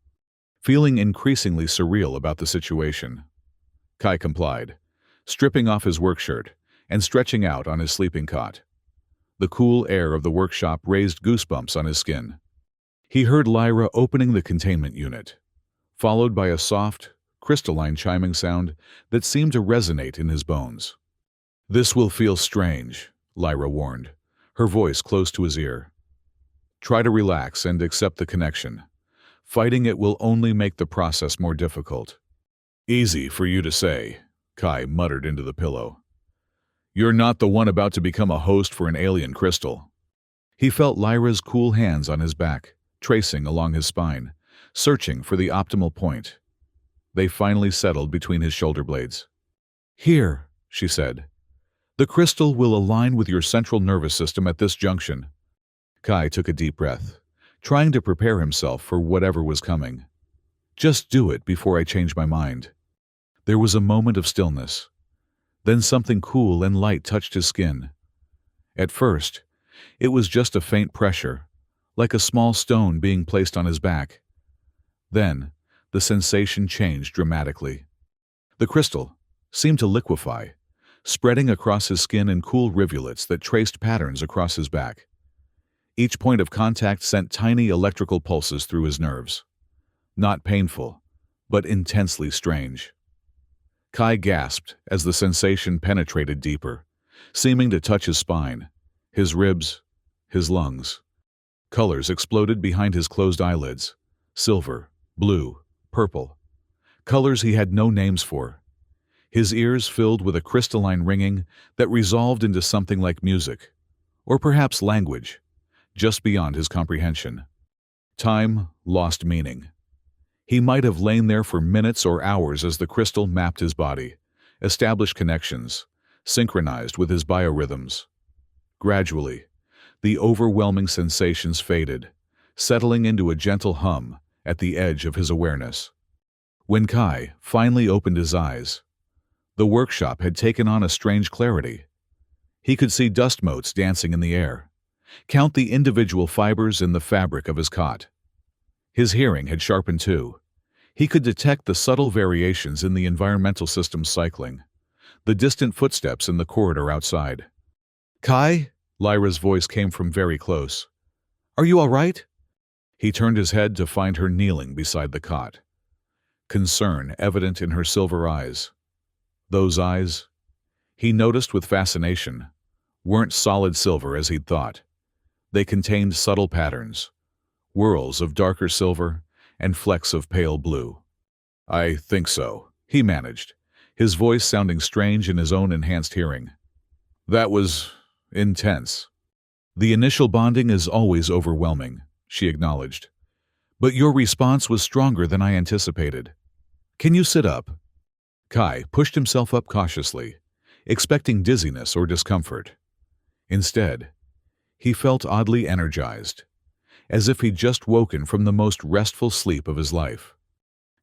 Feeling increasingly surreal about the situation, Kai complied, stripping off his work shirt and stretching out on his sleeping cot. The cool air of the workshop raised goosebumps on his skin. He heard Lyra opening the containment unit, followed by a soft, crystalline chiming sound that seemed to resonate in his bones. "This will feel strange," Lyra warned, her voice close to his ear. "Try to relax and accept the connection. Fighting it will only make the process more difficult. Easy for you to say, Kai muttered into the pillow. You're not the one about to become a host for an alien crystal. He felt Lyra's cool hands on his back, tracing along his spine, searching for the optimal point. They finally settled between his shoulder blades. Here, she said. The crystal will align with your central nervous system at this junction. Kai took a deep breath, trying to prepare himself for whatever was coming. Just do it before I change my mind. There was a moment of stillness. Then something cool and light touched his skin. At first, it was just a faint pressure, like a small stone being placed on his back. Then, the sensation changed dramatically. The crystal seemed to liquefy, spreading across his skin in cool rivulets that traced patterns across his back. Each point of contact sent tiny electrical pulses through his nerves. Not painful, but intensely strange. Kai gasped as the sensation penetrated deeper, seeming to touch his spine, his ribs, his lungs. Colors exploded behind his closed eyelids: silver, blue, purple. Colors he had no names for. His ears filled with a crystalline ringing that resolved into something like music, or perhaps language, just beyond his comprehension. Time lost meaning. He might have lain there for minutes or hours as the crystal mapped his body, established connections, synchronized with his biorhythms. Gradually, the overwhelming sensations faded, settling into a gentle hum at the edge of his awareness. When Kai finally opened his eyes, the workshop had taken on a strange clarity. He could see dust motes dancing in the air, count the individual fibers in the fabric of his cot. His hearing had sharpened too. He could detect the subtle variations in the environmental system's cycling, the distant footsteps in the corridor outside. Kai? Lyra's voice came from very close. Are you all right? He turned his head to find her kneeling beside the cot, concern evident in her silver eyes. Those eyes, he noticed with fascination, weren't solid silver as he'd thought. They contained subtle patterns, whorls of darker silver and flecks of pale blue. I think so, he managed, his voice sounding strange in his own enhanced hearing. That was intense. The initial bonding is always overwhelming, she acknowledged. But your response was stronger than I anticipated. Can you sit up? Kai pushed himself up cautiously, expecting dizziness or discomfort. Instead, he felt oddly energized, as if he'd just woken from the most restful sleep of his life.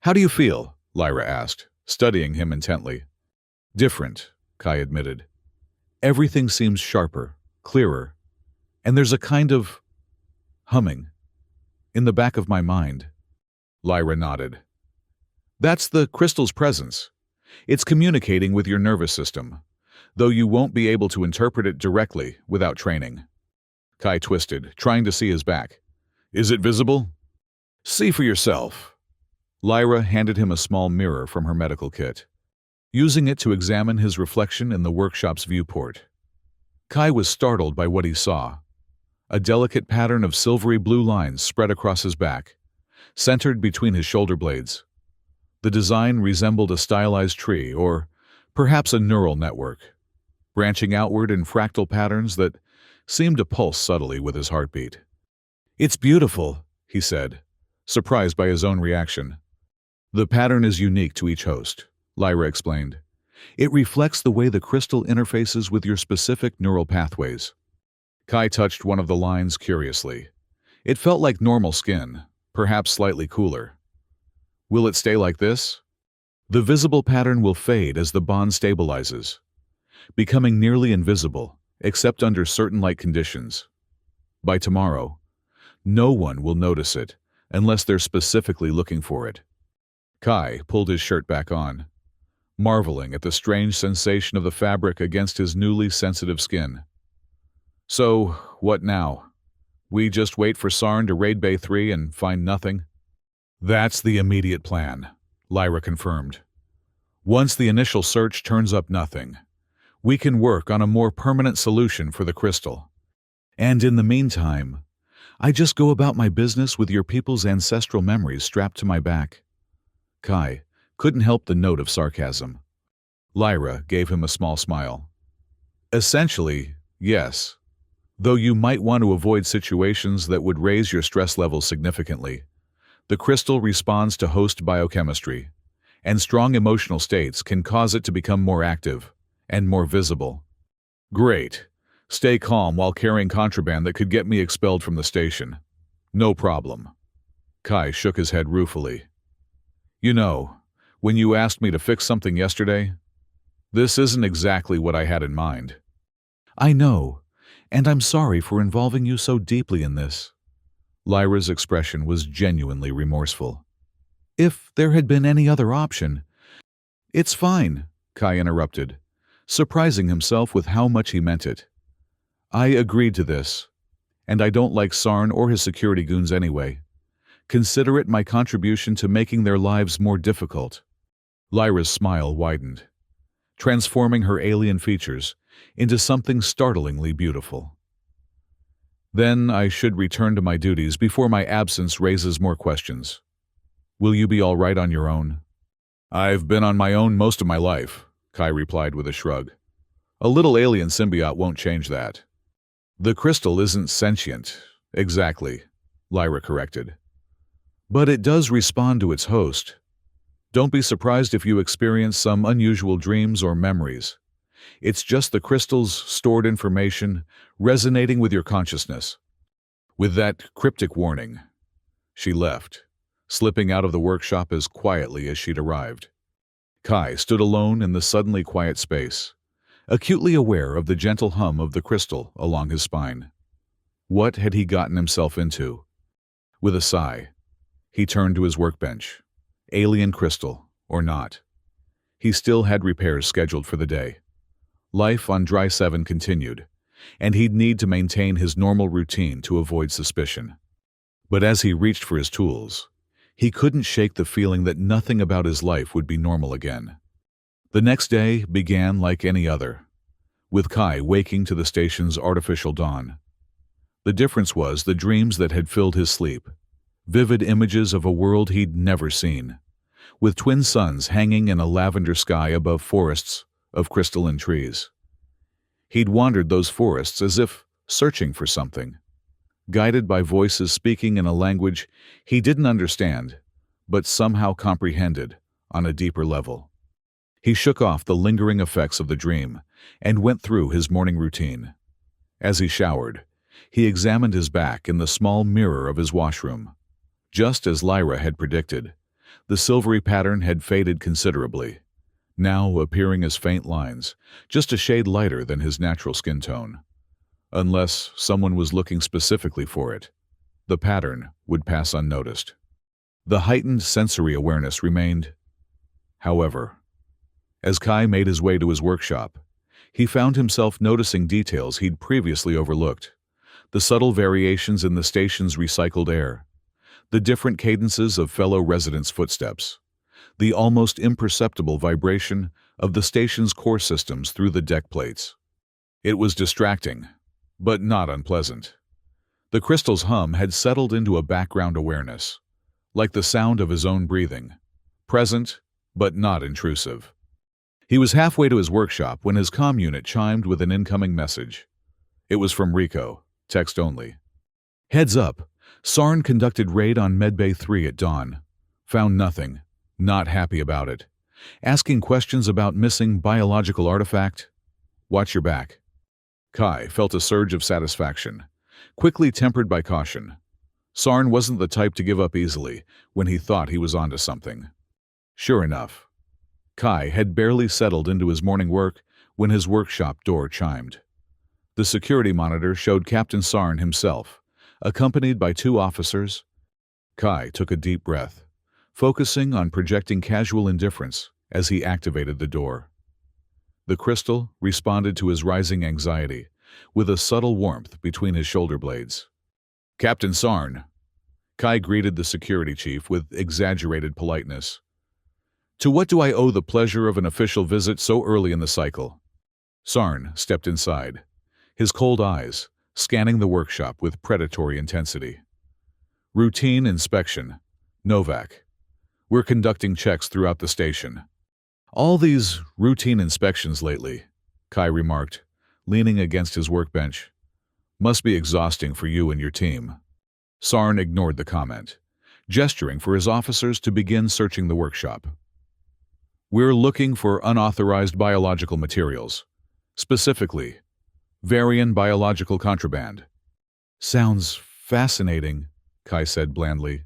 How do you feel? Lyra asked, studying him intently. Different, Kai admitted. Everything seems sharper, clearer, and there's a kind of humming in the back of my mind. Lyra nodded. That's the crystal's presence. It's communicating with your nervous system, though you won't be able to interpret it directly without training. Kai twisted, trying to see his back. Is it visible? See for yourself. Lyra handed him a small mirror from her medical kit, using it to examine his reflection in the workshop's viewport. Kai was startled by what he saw. A delicate pattern of silvery blue lines spread across his back, centered between his shoulder blades. The design resembled a stylized tree, or perhaps a neural network, branching outward in fractal patterns that seemed to pulse subtly with his heartbeat. It's beautiful, he said, surprised by his own reaction. The pattern is unique to each host, Lyra explained. It reflects the way the crystal interfaces with your specific neural pathways. Kai touched one of the lines curiously. It felt like normal skin, perhaps slightly cooler. Will it stay like this? The visible pattern will fade as the bond stabilizes, becoming nearly invisible, except under certain light conditions. By tomorrow, no one will notice it unless they're specifically looking for it. Kai pulled his shirt back on, marveling at the strange sensation of the fabric against his newly sensitive skin. So, what now? We just wait for Sarn to raid Bay 3 and find nothing? That's the immediate plan, Lyra confirmed. Once the initial search turns up nothing, we can work on a more permanent solution for the crystal. And in the meantime, I just go about my business with your people's ancestral memories strapped to my back. Kai couldn't help the note of sarcasm. Lyra gave him a small smile. Essentially, yes. Though you might want to avoid situations that would raise your stress levels significantly. The crystal responds to host biochemistry, and strong emotional states can cause it to become more active and more visible. Great. Stay calm while carrying contraband that could get me expelled from the station. No problem. Kai shook his head ruefully. You know, when you asked me to fix something yesterday, this isn't exactly what I had in mind. I know, and I'm sorry for involving you so deeply in this. Lyra's expression was genuinely remorseful. If there had been any other option— It's fine, Kai interrupted, surprising himself with how much he meant it. I agreed to this, and I don't like Sarn or his security goons anyway. Consider it my contribution to making their lives more difficult. Lyra's smile widened, transforming her alien features into something startlingly beautiful. Then I should return to my duties before my absence raises more questions. Will you be all right on your own? I've been on my own most of my life, Kai replied with a shrug. A little alien symbiote won't change that. The crystal isn't sentient, exactly, Lyra corrected. But it does respond to its host. Don't be surprised if you experience some unusual dreams or memories. It's just the crystal's stored information resonating with your consciousness. With that cryptic warning, she left, slipping out of the workshop as quietly as she'd arrived. Kai stood alone in the suddenly quiet space, acutely aware of the gentle hum of the crystal along his spine. What had he gotten himself into? With a sigh, he turned to his workbench. Alien crystal, or not. He still had repairs scheduled for the day. Life on Dry 7 continued, and he'd need to maintain his normal routine to avoid suspicion. But as he reached for his tools, he couldn't shake the feeling that nothing about his life would be normal again. The next day began like any other, with Kai waking to the station's artificial dawn. The difference was the dreams that had filled his sleep, vivid images of a world he'd never seen, with twin suns hanging in a lavender sky above forests of crystalline trees. He'd wandered those forests as if searching for something, guided by voices speaking in a language he didn't understand, but somehow comprehended on a deeper level. He shook off the lingering effects of the dream and went through his morning routine. As he showered, he examined his back in the small mirror of his washroom. Just as Lyra had predicted, the silvery pattern had faded considerably, now appearing as faint lines, just a shade lighter than his natural skin tone. Unless someone was looking specifically for it, the pattern would pass unnoticed. The heightened sensory awareness remained. However, as Kai made his way to his workshop, he found himself noticing details he'd previously overlooked: the subtle variations in the station's recycled air, the different cadences of fellow residents' footsteps, the almost imperceptible vibration of the station's core systems through the deck plates. It was distracting, but not unpleasant. The crystal's hum had settled into a background awareness, like the sound of his own breathing, present but not intrusive. He was halfway to his workshop when his comm unit chimed with an incoming message. It was from Rico, text only. Heads up, Sarn conducted raid on Medbay 3 at dawn. Found nothing, not happy about it. Asking questions about missing biological artifact. Watch your back. Kai felt a surge of satisfaction, quickly tempered by caution. Sarn wasn't the type to give up easily when he thought he was onto something. Sure enough, Kai had barely settled into his morning work when his workshop door chimed. The security monitor showed Captain Sarn himself, accompanied by 2 officers. Kai took a deep breath, focusing on projecting casual indifference as he activated the door. The crystal responded to his rising anxiety with a subtle warmth between his shoulder blades. Captain Sarn, Kai greeted the security chief with exaggerated politeness. To what do I owe the pleasure of an official visit so early in the cycle? Sarn stepped inside, his cold eyes scanning the workshop with predatory intensity. Routine inspection. Novak. We're conducting checks throughout the station. All these routine inspections lately, Kai remarked, leaning against his workbench. Must be exhausting for you and your team. Sarn ignored the comment, gesturing for his officers to begin searching the workshop. We're looking for unauthorized biological materials, specifically, Varian biological contraband. Sounds fascinating, Kai said blandly.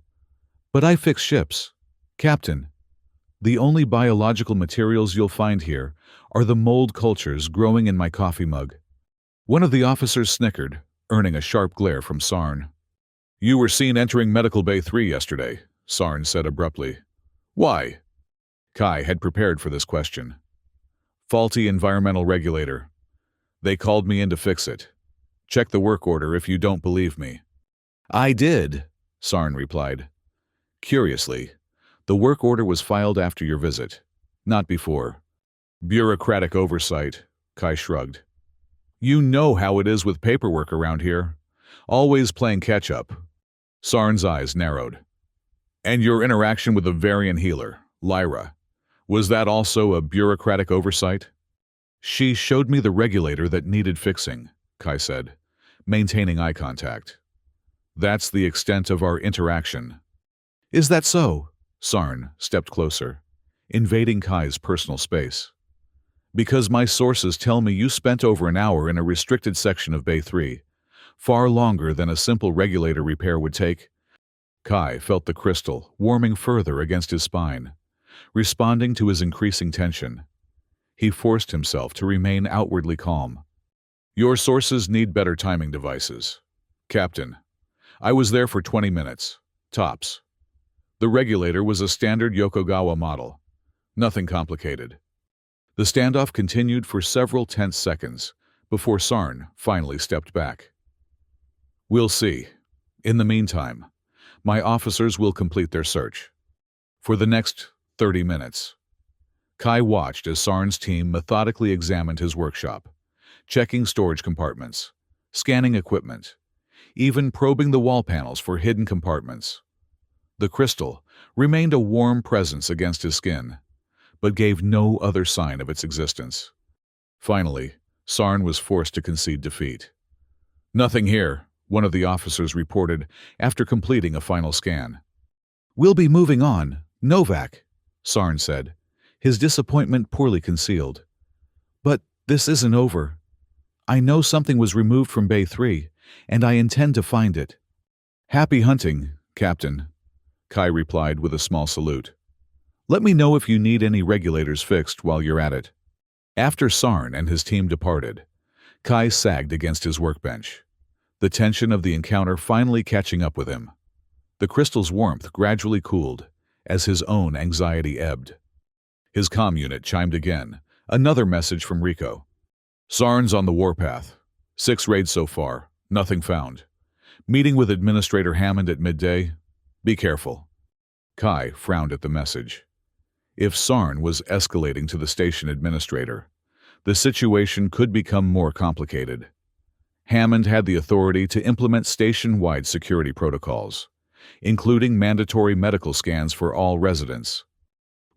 But I fix ships. Captain, the only biological materials you'll find here are the mold cultures growing in my coffee mug. One of the officers snickered, earning a sharp glare from Sarn. You were seen entering Medical Bay 3 yesterday, Sarn said abruptly. Why? Kai had prepared for this question. Faulty environmental regulator. They called me in to fix it. Check the work order if you don't believe me. I did, Sarn replied. Curiously, the work order was filed after your visit, not before. Bureaucratic oversight, Kai shrugged. You know how it is with paperwork around here. Always playing catch-up. Sarn's eyes narrowed. And your interaction with the Varian healer, Lyra, was that also a bureaucratic oversight? She showed me the regulator that needed fixing, Kai said, maintaining eye contact. That's the extent of our interaction. Is that so? Sarn stepped closer, invading Kai's personal space. Because my sources tell me you spent over an hour in a restricted section of Bay 3, far longer than a simple regulator repair would take. Kai felt the crystal warming further against his spine, responding to his increasing tension. He forced himself to remain outwardly calm. Your sources need better timing devices. Captain, I was there for 20 minutes, tops. The regulator was a standard Yokogawa model. Nothing complicated. The standoff continued for several tense seconds before Sarn finally stepped back. We'll see. In the meantime, my officers will complete their search. For the next 30 minutes. Kai watched as Sarn's team methodically examined his workshop, checking storage compartments, scanning equipment, even probing the wall panels for hidden compartments. The crystal remained a warm presence against his skin, but gave no other sign of its existence. Finally, Sarn was forced to concede defeat. Nothing here, one of the officers reported after completing a final scan. We'll be moving on, Novak, Sarn said, his disappointment poorly concealed. But this isn't over. I know something was removed from Bay 3, and I intend to find it. Happy hunting, Captain, Kai replied with a small salute. Let me know if you need any regulators fixed while you're at it. After Sarn and his team departed, Kai sagged against his workbench, the tension of the encounter finally catching up with him. The crystal's warmth gradually cooled as his own anxiety ebbed. His comm unit chimed again, another message from Rico. Sarn's on the warpath. 6 raids so far, nothing found. Meeting with Administrator Hammond at midday. Be careful. Kai frowned at the message. If Sarn was escalating to the station administrator, the situation could become more complicated. Hammond had the authority to implement station-wide security protocols, including mandatory medical scans for all residents.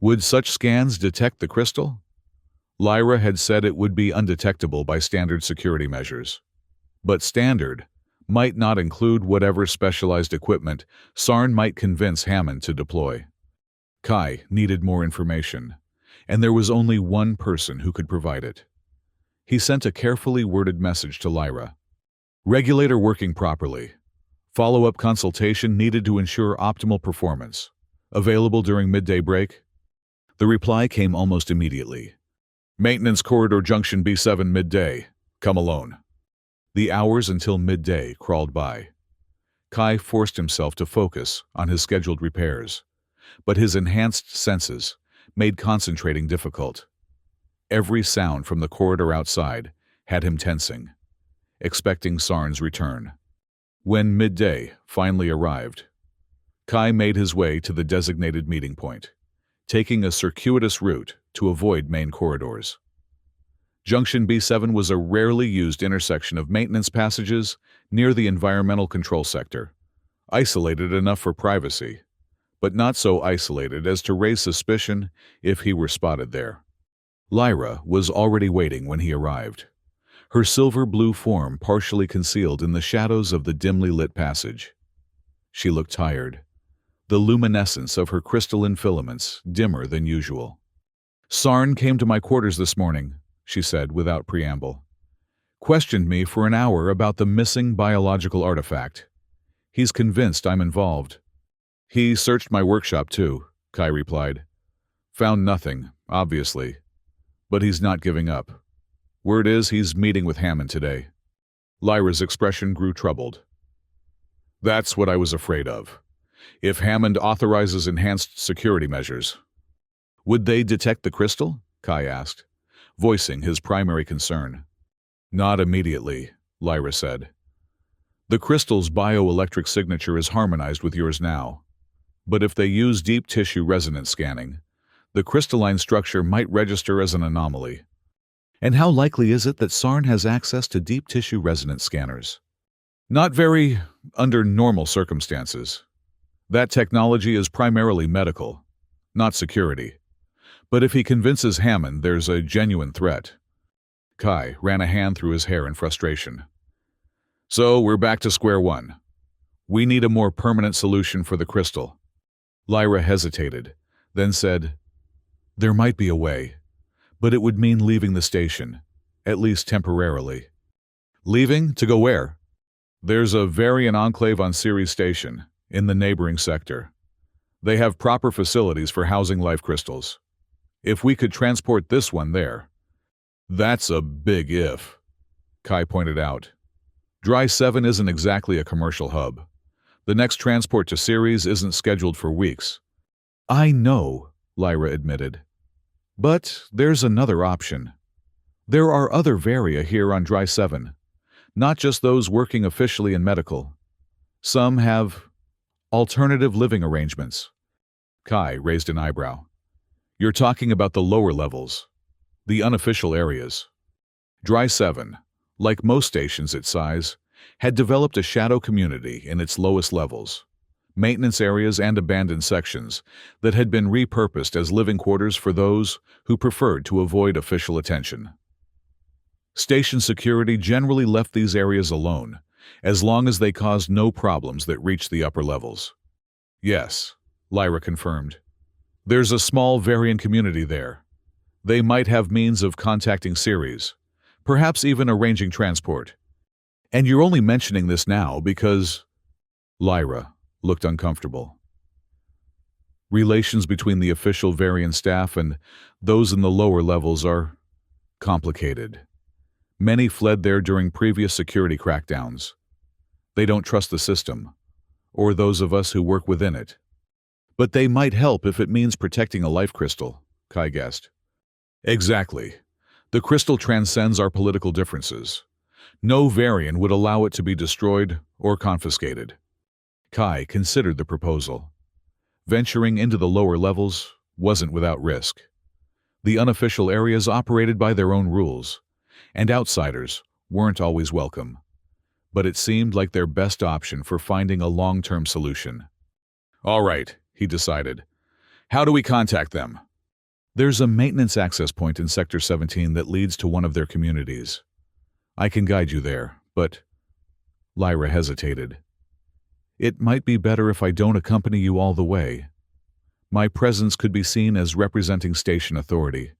Would such scans detect the crystal? Lyra had said it would be undetectable by standard security measures. But standard might not include whatever specialized equipment Sarn might convince Hammond to deploy. Kai needed more information, and there was only one person who could provide it. He sent a carefully worded message to Lyra. Regulator working properly. Follow-up consultation needed to ensure optimal performance. Available during midday break? The reply came almost immediately. Maintenance Corridor Junction B7 midday. Come alone. The hours until midday crawled by. Kai forced himself to focus on his scheduled repairs, but his enhanced senses made concentrating difficult. Every sound from the corridor outside had him tensing, expecting Sarn's return. When midday finally arrived, Kai made his way to the designated meeting point, taking a circuitous route to avoid main corridors. Junction B7 was a rarely used intersection of maintenance passages near the environmental control sector, isolated enough for privacy, but not so isolated as to raise suspicion if he were spotted there. Lyra was already waiting when he arrived, her silver-blue form partially concealed in the shadows of the dimly lit passage. She looked tired, the luminescence of her crystalline filaments dimmer than usual. "Sarn came to my quarters this morning," she said without preamble. "Questioned me for an hour about the missing biological artifact. He's convinced I'm involved." "He searched my workshop too," Kai replied. "Found nothing, obviously. But he's not giving up. Word is he's meeting with Hammond today." Lyra's expression grew troubled. "That's what I was afraid of. If Hammond authorizes enhanced security measures." "Would they detect the crystal?" Kai asked, voicing his primary concern. "Not immediately," Lyra said. "The crystal's bioelectric signature is harmonized with yours now. But if they use deep tissue resonance scanning, the crystalline structure might register as an anomaly." "And how likely is it that Sarn has access to deep tissue resonance scanners?" "Not very, under normal circumstances. That technology is primarily medical, not security. But if he convinces Hammond there's a genuine threat..." Kai ran a hand through his hair in frustration. "So we're back to square one. We need a more permanent solution for the crystal." Lyra hesitated, then said, "There might be a way, but it would mean leaving the station, at least temporarily." "Leaving? To go where?" "There's a Varian enclave on Ceres Station, in the neighboring sector. They have proper facilities for housing life crystals. If we could transport this one there..." "That's a big if," Kai pointed out. Dry 7 isn't exactly a commercial hub. The next transport to Ceres isn't scheduled for weeks. "I know," Lyra admitted. "But there's another option. There are other Varia here on Dry 7, not just those working officially in medical. Some have alternative living arrangements." Kai raised an eyebrow. "You're talking about the lower levels, the unofficial areas." Dry 7, like most stations its size, had developed a shadow community in its lowest levels, maintenance areas and abandoned sections that had been repurposed as living quarters for those who preferred to avoid official attention. Station security generally left these areas alone, as long as they caused no problems that reached the upper levels. "Yes," Lyra confirmed. "There's a small Varian community there. They might have means of contacting Ceres, perhaps even arranging transport. And you're only mentioning this now because..." Lyra looked uncomfortable. "Relations between the official Varian staff and those in the lower levels are complicated. Many fled there during previous security crackdowns. They don't trust the system, or those of us who work within it. But they might help if it means protecting a life crystal," Kai guessed. "Exactly. The crystal transcends our political differences. No Varian would allow it to be destroyed or confiscated." Kai considered the proposal. Venturing into the lower levels wasn't without risk. The unofficial areas operated by their own rules, and outsiders weren't always welcome. But it seemed like their best option for finding a long-term solution. "All right," he decided. "How do we contact them?" "There's a maintenance access point in Sector 17 that leads to one of their communities. I can guide you there, but..." Lyra hesitated. "It might be better if I don't accompany you all the way. My presence could be seen as representing station authority.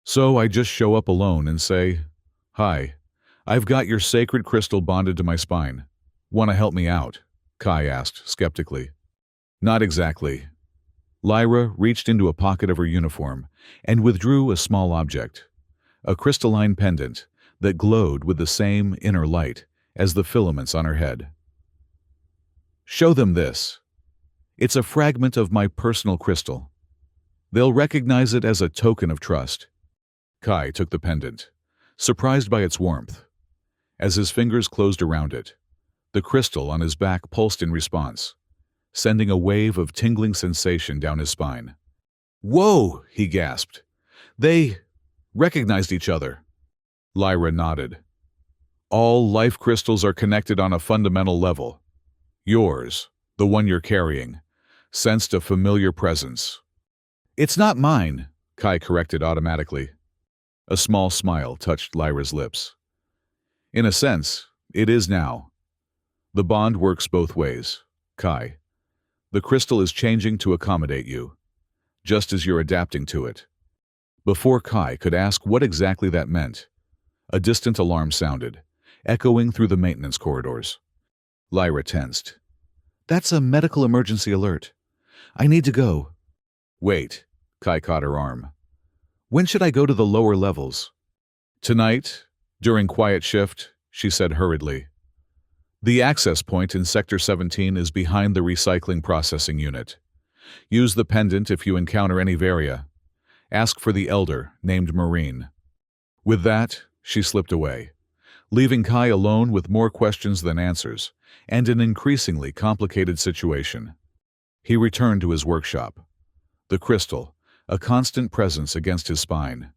So I just show up alone and say, 'Hi, I've got your sacred crystal bonded to my spine. Want to help me out?'" Kai asked skeptically. "Not exactly." Lyra reached into a pocket of her uniform and withdrew a small object, a crystalline pendant that glowed with the same inner light as the filaments on her head. "Show them this. It's a fragment of my personal crystal. They'll recognize it as a token of trust." Kai took the pendant, surprised by its warmth. As his fingers closed around it, the crystal on his back pulsed in response, sending a wave of tingling sensation down his spine. "Whoa!" he gasped. "They recognized each other." Lyra nodded. All life crystals are connected on a fundamental level. Yours, the one you're carrying, sensed a familiar presence. It's not mine, Kai corrected automatically. A small smile touched Lyra's lips. In a sense, it is now. The bond works both ways, Kai. The crystal is changing to accommodate you, just as you're adapting to it. Before Kai could ask what exactly that meant, a distant alarm sounded, echoing through the maintenance corridors. Lyra tensed. That's a medical emergency alert. I need to go. Wait, Kai caught her arm. When should I go to the lower levels? Tonight, during quiet shift, she said hurriedly. The access point in Sector 17 is behind the recycling processing unit. Use the pendant if you encounter any varia. Ask for the elder, named Marine. With that, she slipped away, leaving Kai alone with more questions than answers, and an increasingly complicated situation. He returned to his workshop. The crystal, a constant presence against his spine,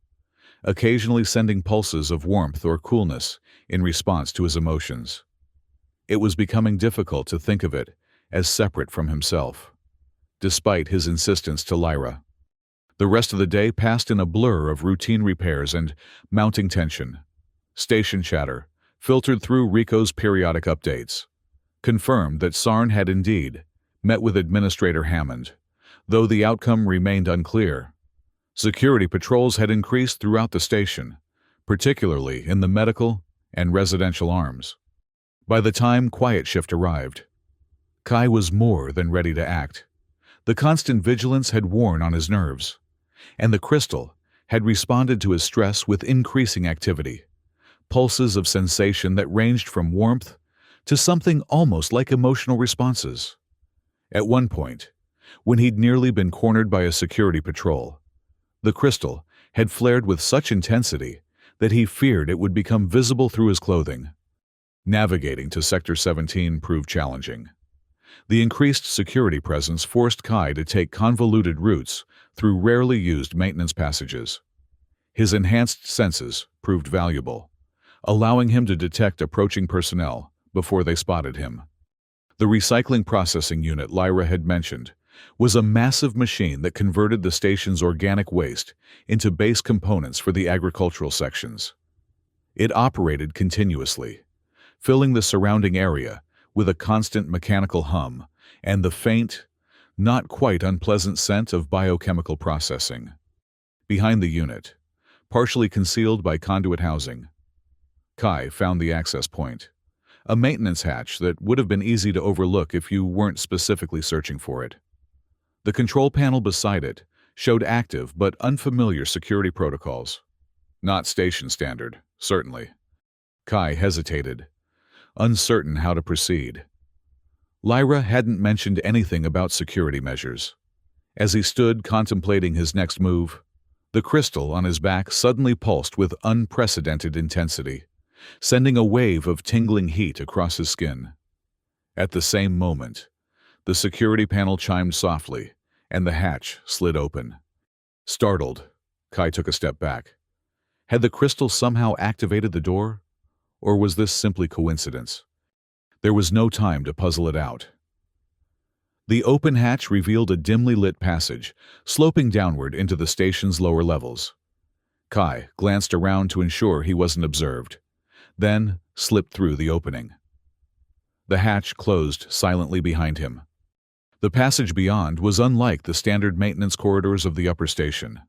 occasionally sending pulses of warmth or coolness in response to his emotions. It was becoming difficult to think of it as separate from himself, despite his insistence to Lyra. The rest of the day passed in a blur of routine repairs and mounting tension. Station chatter, filtered through Rico's periodic updates, confirmed that Sarn had indeed met with Administrator Hammond, though the outcome remained unclear. Security patrols had increased throughout the station, particularly in the medical and residential arms. By the time quiet shift arrived, Kai was more than ready to act. The constant vigilance had worn on his nerves, and the crystal had responded to his stress with increasing activity, pulses of sensation that ranged from warmth to something almost like emotional responses. At one point, when he'd nearly been cornered by a security patrol, the crystal had flared with such intensity that he feared it would become visible through his clothing. Navigating to Sector 17 proved challenging. The increased security presence forced Kai to take convoluted routes through rarely used maintenance passages. His enhanced senses proved valuable, allowing him to detect approaching personnel before they spotted him. The recycling processing unit Lyra had mentioned was a massive machine that converted the station's organic waste into base components for the agricultural sections. It operated continuously, filling the surrounding area with a constant mechanical hum and the faint, not quite unpleasant scent of biochemical processing. Behind the unit, partially concealed by conduit housing, Kai found the access point, a maintenance hatch that would have been easy to overlook if you weren't specifically searching for it. The control panel beside it showed active but unfamiliar security protocols. Not station standard, certainly. Kai hesitated, uncertain how to proceed. Lyra hadn't mentioned anything about security measures. As he stood contemplating his next move, the crystal on his back suddenly pulsed with unprecedented intensity, sending a wave of tingling heat across his skin. At the same moment, the security panel chimed softly, and the hatch slid open. Startled, Kai took a step back. Had the crystal somehow activated the door? Or was this simply coincidence? There was no time to puzzle it out. The open hatch revealed a dimly lit passage, sloping downward into the station's lower levels. Kai glanced around to ensure he wasn't observed, then slipped through the opening. The hatch closed silently behind him. The passage beyond was unlike the standard maintenance corridors of the upper station.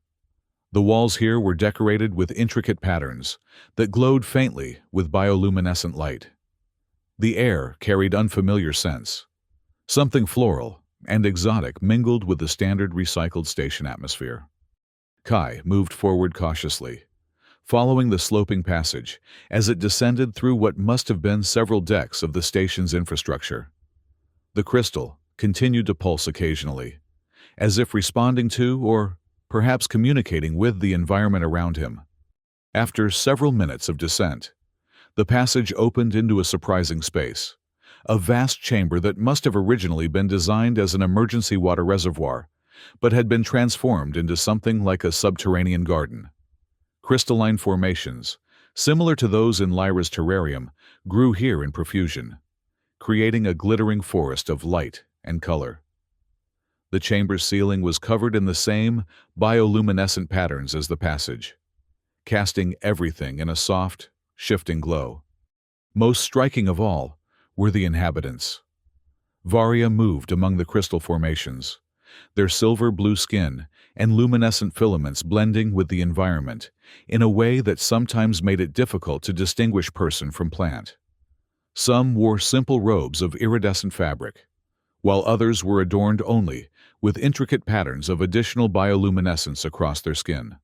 The walls here were decorated with intricate patterns that glowed faintly with bioluminescent light. The air carried unfamiliar scents. Something floral and exotic mingled with the standard recycled station atmosphere. Kai moved forward cautiously, following the sloping passage as it descended through what must have been several decks of the station's infrastructure. The crystal continued to pulse occasionally, as if responding to or perhaps communicating with the environment around him. After several minutes of descent, the passage opened into a surprising space, a vast chamber that must have originally been designed as an emergency water reservoir, but had been transformed into something like a subterranean garden. Crystalline formations, similar to those in Lyra's terrarium, grew here in profusion, creating a glittering forest of light and color. The chamber's ceiling was covered in the same bioluminescent patterns as the passage, casting everything in a soft, shifting glow. Most striking of all were the inhabitants. Varia moved among the crystal formations, their silver-blue skin and luminescent filaments blending with the environment in a way that sometimes made it difficult to distinguish person from plant. Some wore simple robes of iridescent fabric, while others were adorned only with intricate patterns of additional bioluminescence across their skin.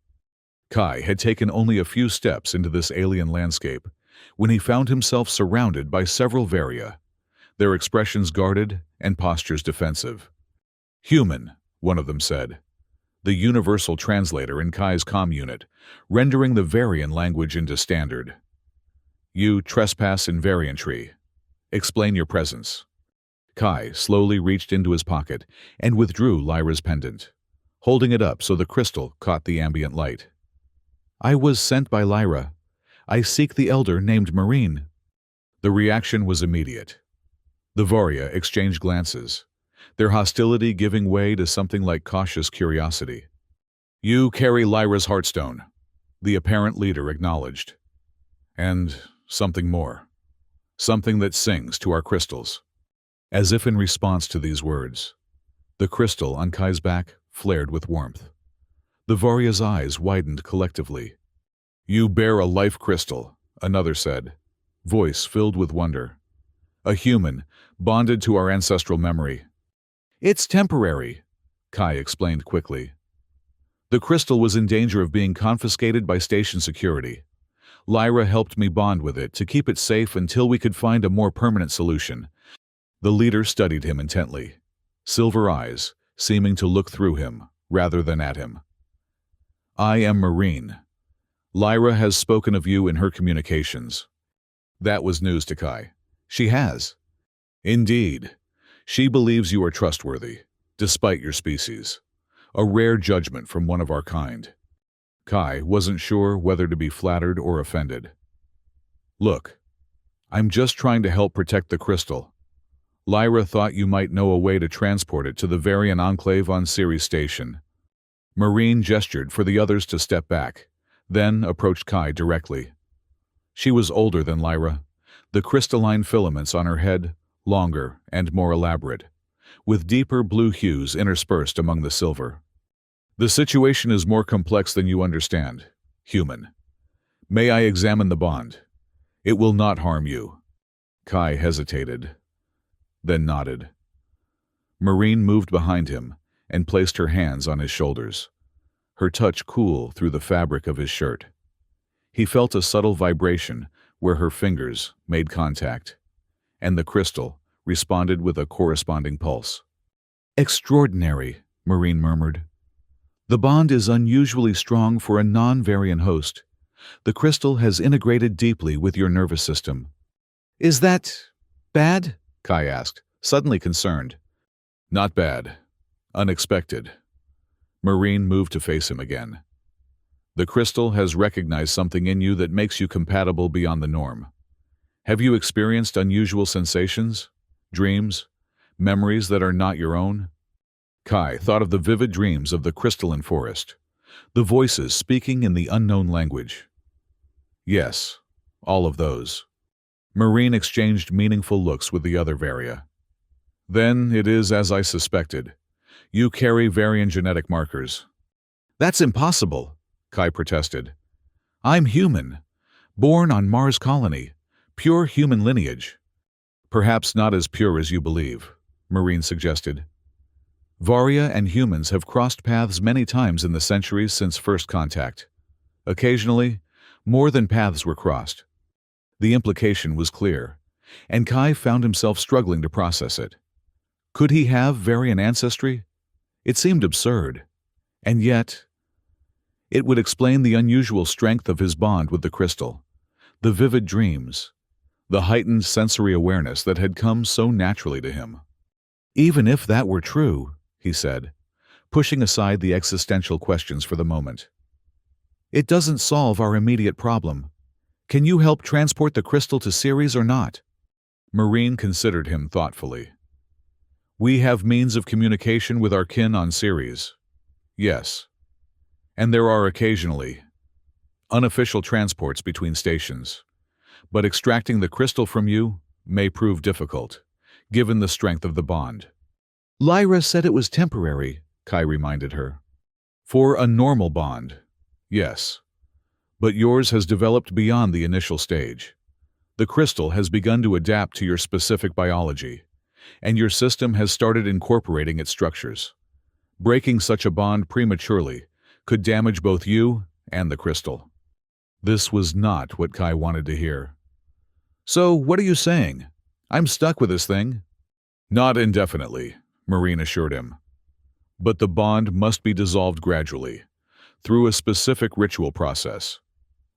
Kai had taken only a few steps into this alien landscape when he found himself surrounded by several Varia, their expressions guarded and postures defensive. "Human," one of them said, the universal translator in Kai's comm unit, rendering the Varian language into standard. "You trespass in Variantry. Explain your presence." Kai slowly reached into his pocket and withdrew Lyra's pendant, holding it up so the crystal caught the ambient light. "I was sent by Lyra. I seek the elder named Marine." The reaction was immediate. The Varia exchanged glances, their hostility giving way to something like cautious curiosity. "You carry Lyra's heartstone," the apparent leader acknowledged. "And something more. Something that sings to our crystals." As if in response to these words, the crystal on Kai's back flared with warmth. The Varia's eyes widened collectively. "You bear a life crystal," another said, voice filled with wonder. "A human, bonded to our ancestral memory." "It's temporary," Kai explained quickly. "The crystal was in danger of being confiscated by station security. Lyra helped me bond with it to keep it safe until we could find a more permanent solution." The leader studied him intently, silver eyes seeming to look through him rather than at him. "I am Marine. Lyra has spoken of you in her communications." That was news to Kai. "She has?" "Indeed. She believes you are trustworthy, despite your species. A rare judgment from one of our kind." Kai wasn't sure whether to be flattered or offended. "Look, I'm just trying to help protect the crystal. Lyra thought you might know a way to transport it to the Varian Enclave on Ceres Station." Marine gestured for the others to step back, then approached Kai directly. She was older than Lyra, the crystalline filaments on her head longer and more elaborate, with deeper blue hues interspersed among the silver. "The situation is more complex than you understand, human. May I examine the bond? It will not harm you." Kai hesitated, then nodded. Marine moved behind him and placed her hands on his shoulders, her touch cool through the fabric of his shirt. He felt a subtle vibration where her fingers made contact, and the crystal responded with a corresponding pulse. "Extraordinary," Marine murmured. "The bond is unusually strong for a non-Varian host. The crystal has integrated deeply with your nervous system." "Is that bad?" Kai asked, suddenly concerned. "Not bad. Unexpected." Marine moved to face him again. "The crystal has recognized something in you that makes you compatible beyond the norm. Have you experienced unusual sensations, dreams, memories that are not your own?" Kai thought of the vivid dreams of the crystalline forest, the voices speaking in the unknown language. "Yes, all of those." Marine exchanged meaningful looks with the other Varia. "Then it is as I suspected. You carry Varian genetic markers." "That's impossible," Kai protested. "I'm human, born on Mars colony, pure human lineage." "Perhaps not as pure as you believe," Marine suggested. "Varia and humans have crossed paths many times in the centuries since first contact. Occasionally, more than paths were crossed." The implication was clear, and Kai found himself struggling to process it. Could he have Varian ancestry? It seemed absurd. And yet, it would explain the unusual strength of his bond with the crystal, the vivid dreams, the heightened sensory awareness that had come so naturally to him. "Even if that were true," he said, pushing aside the existential questions for the moment, "it doesn't solve our immediate problem. Can you help transport the crystal to Ceres or not? Marine considered him thoughtfully. We have means of communication with our kin on Ceres. Yes. And there are occasionally unofficial transports between stations. But extracting the crystal from you may prove difficult, given the strength of the bond. Lyra said it was temporary, Kai reminded her. For a normal bond, yes. But yours has developed beyond the initial stage. The crystal has begun to adapt to your specific biology, and your system has started incorporating its structures. Breaking such a bond prematurely could damage both you and the crystal. This was not what Kai wanted to hear. So, what are you saying? I'm stuck with this thing? Not indefinitely, Marine assured him. But the bond must be dissolved gradually, through a specific ritual process.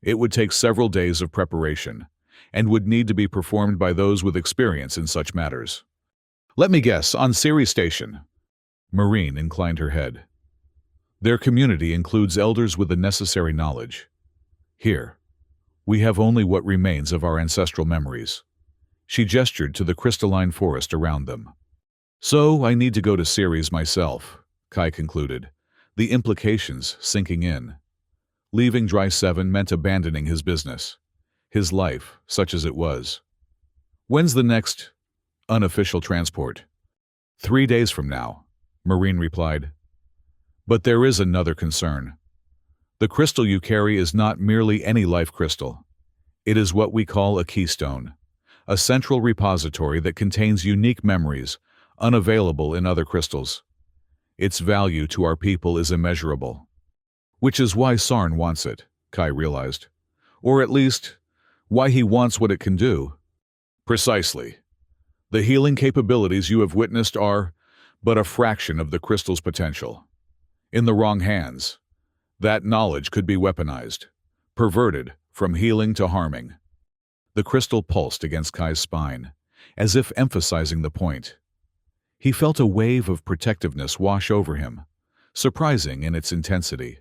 It would take several days of preparation, and would need to be performed by those with experience in such matters. Let me guess, on Ceres Station. Marine inclined her head. Their community includes elders with the necessary knowledge. Here, we have only what remains of our ancestral memories. She gestured to the crystalline forest around them. So I need to go to Ceres myself, Kai concluded, the implications sinking in. Leaving Dry 7 meant abandoning his business, his life, such as it was. When's the next unofficial transport? 3 days from now, Marine replied. But there is another concern. The crystal you carry is not merely any life crystal. It is what we call a keystone, a central repository that contains unique memories unavailable in other crystals. Its value to our people is immeasurable. Which is why Sarn wants it, Kai realized. Or at least, why he wants what it can do. Precisely. The healing capabilities you have witnessed are but a fraction of the crystal's potential. In the wrong hands, that knowledge could be weaponized, perverted from healing to harming. The crystal pulsed against Kai's spine, as if emphasizing the point. He felt a wave of protectiveness wash over him, surprising in its intensity.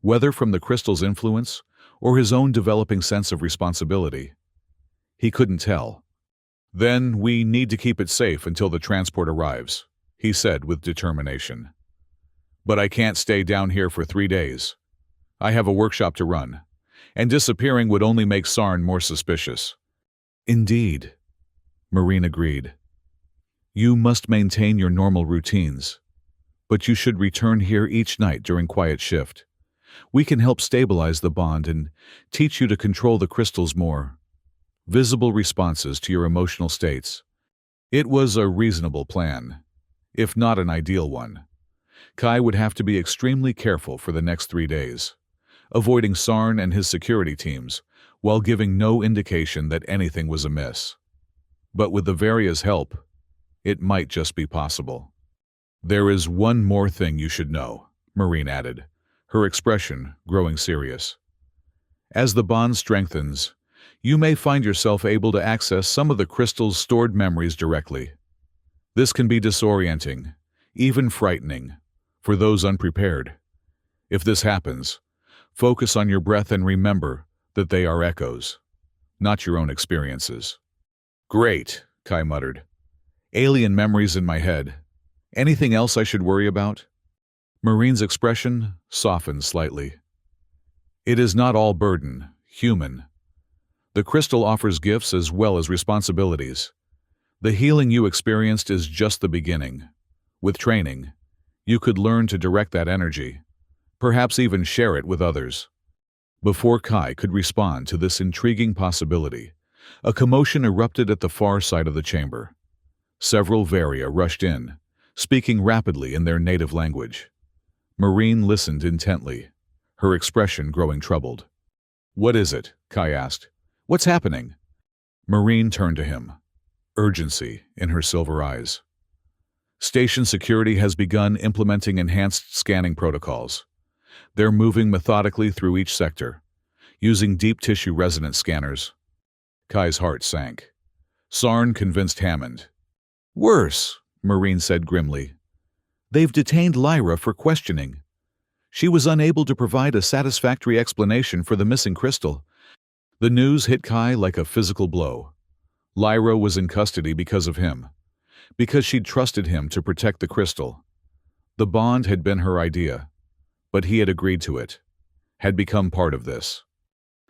Whether from the crystal's influence or his own developing sense of responsibility, he couldn't tell. Then we need to keep it safe until the transport arrives, he said with determination. But I can't stay down here for 3 days. I have a workshop to run, and disappearing would only make Sarn more suspicious. Indeed, Marine agreed. You must maintain your normal routines, but you should return here each night during quiet shift. We can help stabilize the bond and teach you to control the crystal's more visible responses to your emotional states. It was a reasonable plan, if not an ideal one. Kai would have to be extremely careful for the next 3 days, avoiding Sarn and his security teams while giving no indication that anything was amiss. But with the Varia's help, it might just be possible. There is one more thing you should know, Marine added, her expression growing serious. As the bond strengthens, you may find yourself able to access some of the crystal's stored memories directly. This can be disorienting, even frightening, for those unprepared. If this happens, focus on your breath and remember that they are echoes, not your own experiences. Great, Kai muttered. Alien memories in my head. Anything else I should worry about? Marine's expression softened slightly. It is not all burden, human. The crystal offers gifts as well as responsibilities. The healing you experienced is just the beginning. With training, you could learn to direct that energy, perhaps even share it with others. Before Kai could respond to this intriguing possibility, a commotion erupted at the far side of the chamber. Several Varia rushed in, speaking rapidly in their native language. Marine listened intently, her expression growing troubled. What is it? Kai asked. What's happening? Marine turned to him, urgency in her silver eyes. Station security has begun implementing enhanced scanning protocols. They're moving methodically through each sector, using deep tissue resonance scanners. Kai's heart sank. Sarn convinced Hammond. Worse, Marine said grimly. They've detained Lyra for questioning. She was unable to provide a satisfactory explanation for the missing crystal. The news hit Kai like a physical blow. Lyra was in custody because of him, because she'd trusted him to protect the crystal. The bond had been her idea, but he had agreed to it, had become part of this.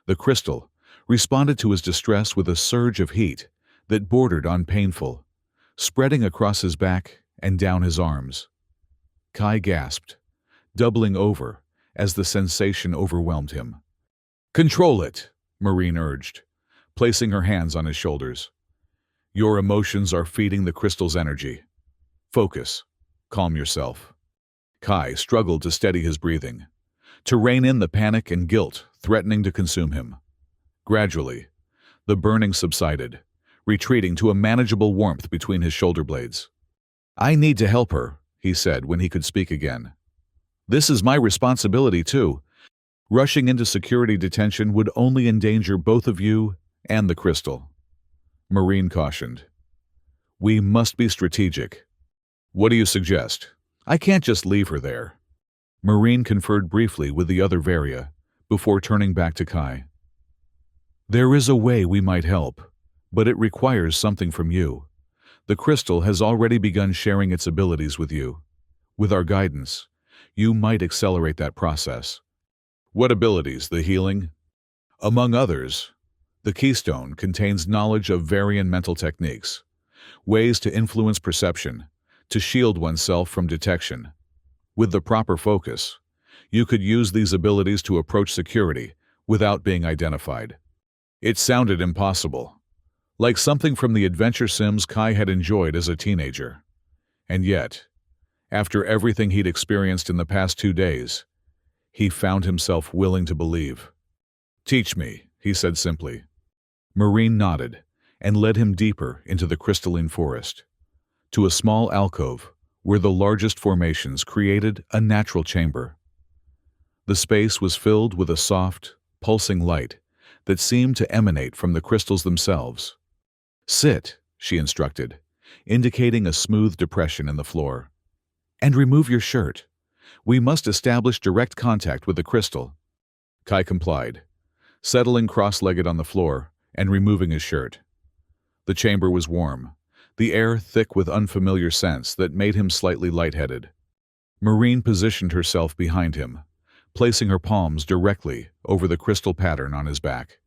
The crystal responded to his distress with a surge of heat that bordered on painful, spreading across his back and down his arms. Kai gasped, doubling over as the sensation overwhelmed him. "Control it," Marine urged, placing her hands on his shoulders. "Your emotions are feeding the crystal's energy. Focus. Calm yourself." Kai struggled to steady his breathing, to rein in the panic and guilt threatening to consume him. Gradually, the burning subsided, retreating to a manageable warmth between his shoulder blades. "I need to help her," he said when he could speak again. "This is my responsibility too. Rushing into security detention would only endanger both of you and the crystal." Marine cautioned. "We must be strategic." "What do you suggest?" "I can't just leave her there." Marine conferred briefly with the other Varia before turning back to Kai. "There is a way we might help, but it requires something from you. The crystal has already begun sharing its abilities with you. With our guidance, you might accelerate that process." "What abilities? The healing?" "Among others, the keystone contains knowledge of Varian mental techniques, ways to influence perception, to shield oneself from detection. With the proper focus, you could use these abilities to approach security without being identified." It sounded impossible, like something from the adventure sims Kai had enjoyed as a teenager. And yet, after everything he'd experienced in the past 2 days, he found himself willing to believe. "Teach me," he said simply. Marine nodded and led him deeper into the crystalline forest, to a small alcove where the largest formations created a natural chamber. The space was filled with a soft, pulsing light that seemed to emanate from the crystals themselves. "Sit," she instructed, indicating a smooth depression in the floor. "And remove your shirt. We must establish direct contact with the crystal." Kai complied, settling cross-legged on the floor and removing his shirt. The chamber was warm, the air thick with unfamiliar scents that made him slightly lightheaded. Marine positioned herself behind him, placing her palms directly over the crystal pattern on his back.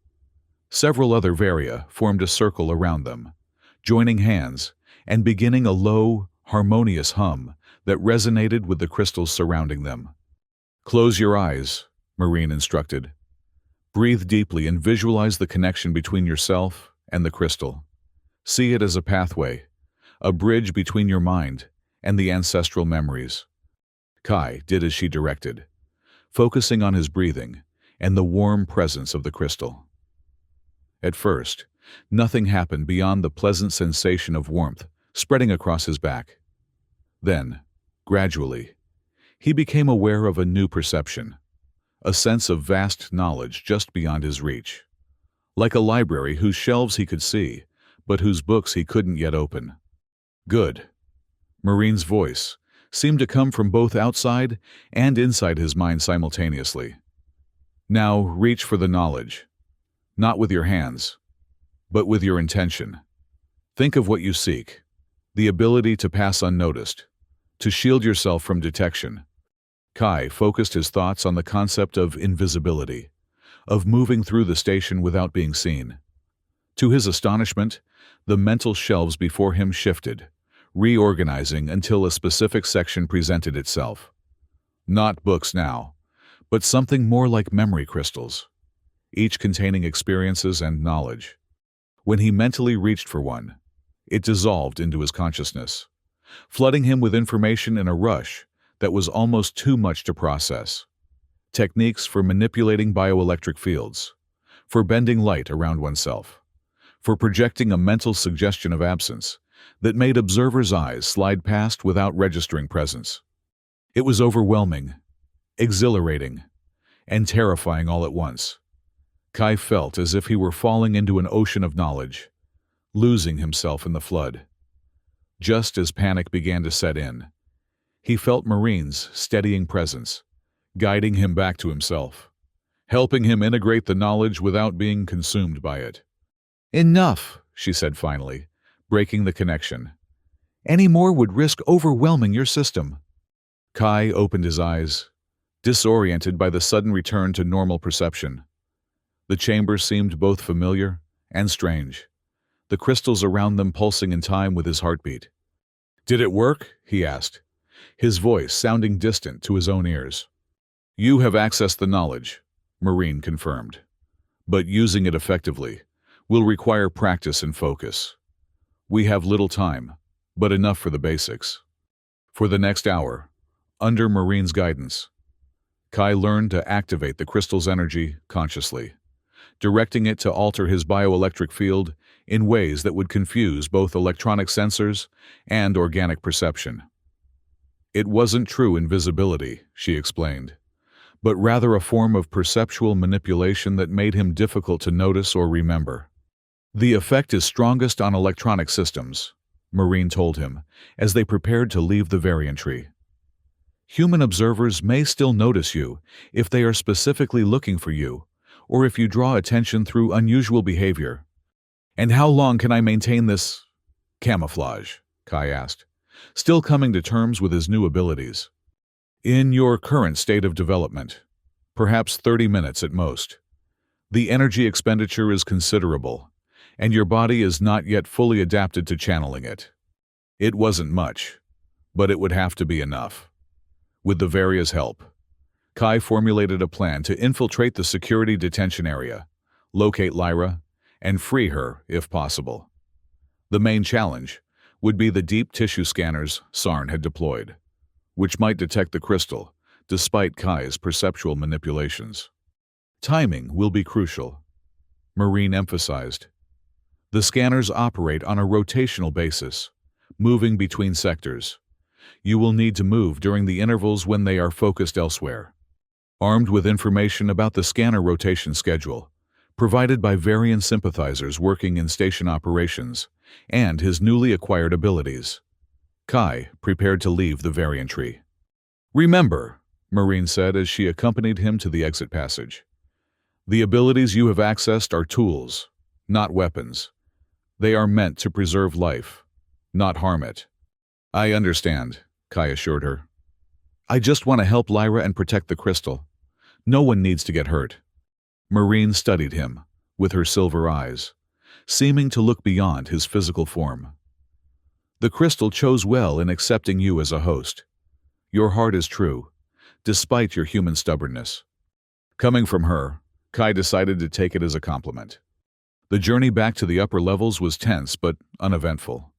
Several other Varia formed a circle around them, joining hands and beginning a low, harmonious hum that resonated with the crystals surrounding them. "Close your eyes," Marine instructed. "Breathe deeply and visualize the connection between yourself and the crystal. See it as a pathway, a bridge between your mind and the ancestral memories." Kai did as she directed, focusing on his breathing and the warm presence of the crystal. At first, nothing happened beyond the pleasant sensation of warmth spreading across his back. Then, gradually, he became aware of a new perception, a sense of vast knowledge just beyond his reach. Like a library whose shelves he could see, but whose books he couldn't yet open. "Good." Marine's voice seemed to come from both outside and inside his mind simultaneously. "Now reach for the knowledge. Not with your hands, but with your intention. Think of what you seek, the ability to pass unnoticed, to shield yourself from detection." Kai focused his thoughts on the concept of invisibility, of moving through the station without being seen. To his astonishment, the mental shelves before him shifted, reorganizing until a specific section presented itself. Not books now, but something more like memory crystals, each containing experiences and knowledge. When he mentally reached for one, it dissolved into his consciousness, flooding him with information in a rush that was almost too much to process. Techniques for manipulating bioelectric fields, for bending light around oneself, for projecting a mental suggestion of absence that made observers' eyes slide past without registering presence. It was overwhelming, exhilarating, and terrifying all at once. Kai felt as if he were falling into an ocean of knowledge, losing himself in the flood. Just as panic began to set in, he felt Marine's steadying presence, guiding him back to himself. helping him integrate the knowledge without being consumed by it. "Enough," she said finally, breaking the connection. "Any more would risk overwhelming your system." Kai opened his eyes, disoriented by the sudden return to normal perception. The chamber seemed both familiar and strange, the crystals around them pulsing in time with his heartbeat. "Did it work?" he asked, his voice sounding distant to his own ears. "You have accessed the knowledge," Marine confirmed. "But using it effectively will require practice and focus. We have little time, but enough for the basics." For the next hour, under Marine's guidance, Kai learned to activate the crystal's energy consciously, directing it to alter his bioelectric field in ways that would confuse both electronic sensors and organic perception. It wasn't true invisibility, she explained, but rather a form of perceptual manipulation that made him difficult to notice or remember. "The effect is strongest on electronic systems," Marine told him, as they prepared to leave the variant tree. "Human observers may still notice you if they are specifically looking for you, or if you draw attention through unusual behavior." "And how long can I maintain this camouflage?" Kai asked, still coming to terms with his new abilities. "In your current state of development, perhaps 30 minutes at most. The energy expenditure is considerable, and your body is not yet fully adapted to channeling it." It wasn't much, but it would have to be enough. With the various help, Kai formulated a plan to infiltrate the security detention area, locate Lyra, and free her if possible. The main challenge would be the deep tissue scanners Sarn had deployed, which might detect the crystal despite Kai's perceptual manipulations. "Timing will be crucial," Marine emphasized. "The scanners operate on a rotational basis, moving between sectors. You will need to move during the intervals when they are focused elsewhere." Armed with information about the scanner rotation schedule, provided by Varian sympathizers working in station operations, and his newly acquired abilities, Kai prepared to leave the variant tree. "Remember," Marine said as she accompanied him to the exit passage, "the abilities you have accessed are tools, not weapons. They are meant to preserve life, not harm it." "I understand," Kai assured her. "I just want to help Lyra and protect the crystal. No one needs to get hurt." Marine studied him, with her silver eyes, seeming to look beyond his physical form. "The crystal chose well in accepting you as a host. Your heart is true, despite your human stubbornness." Coming from her, Kai decided to take it as a compliment. The journey back to the upper levels was tense but uneventful.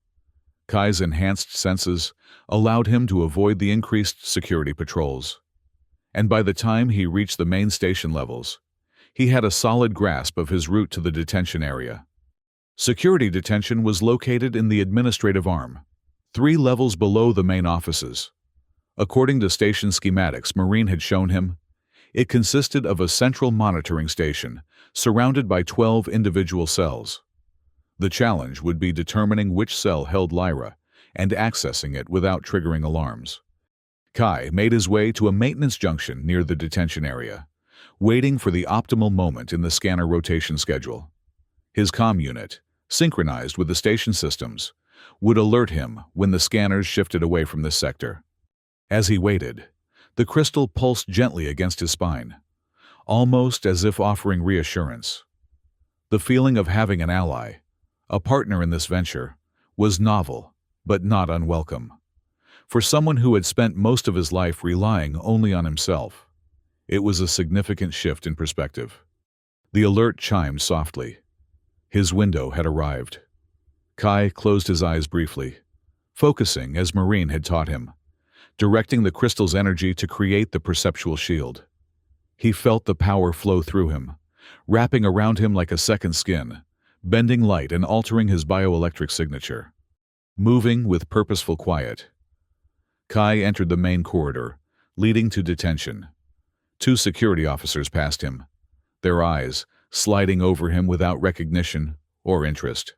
Kai's enhanced senses allowed him to avoid the increased security patrols, and by the time he reached the main station levels, he had a solid grasp of his route to the detention area. Security detention was located in the administrative arm, 3 levels below the main offices. According to station schematics Marine had shown him, it consisted of a central monitoring station surrounded by 12 individual cells. The challenge would be determining which cell held Lyra and accessing it without triggering alarms. Kai made his way to a maintenance junction near the detention area, waiting for the optimal moment in the scanner rotation schedule. His comm unit, synchronized with the station systems, would alert him when the scanners shifted away from this sector. As he waited, the crystal pulsed gently against his spine, almost as if offering reassurance. The feeling of having an ally, a partner in this venture, was novel, but not unwelcome. For someone who had spent most of his life relying only on himself, it was a significant shift in perspective. The alert chimed softly. His window had arrived. Kai closed his eyes briefly, focusing as Marine had taught him, directing the crystal's energy to create the perceptual shield. He felt the power flow through him, wrapping around him like a second skin, bending light and altering his bioelectric signature. Moving with purposeful quiet, Kai entered the main corridor, leading to detention. 2 security officers passed him, their eyes sliding over him without recognition or interest.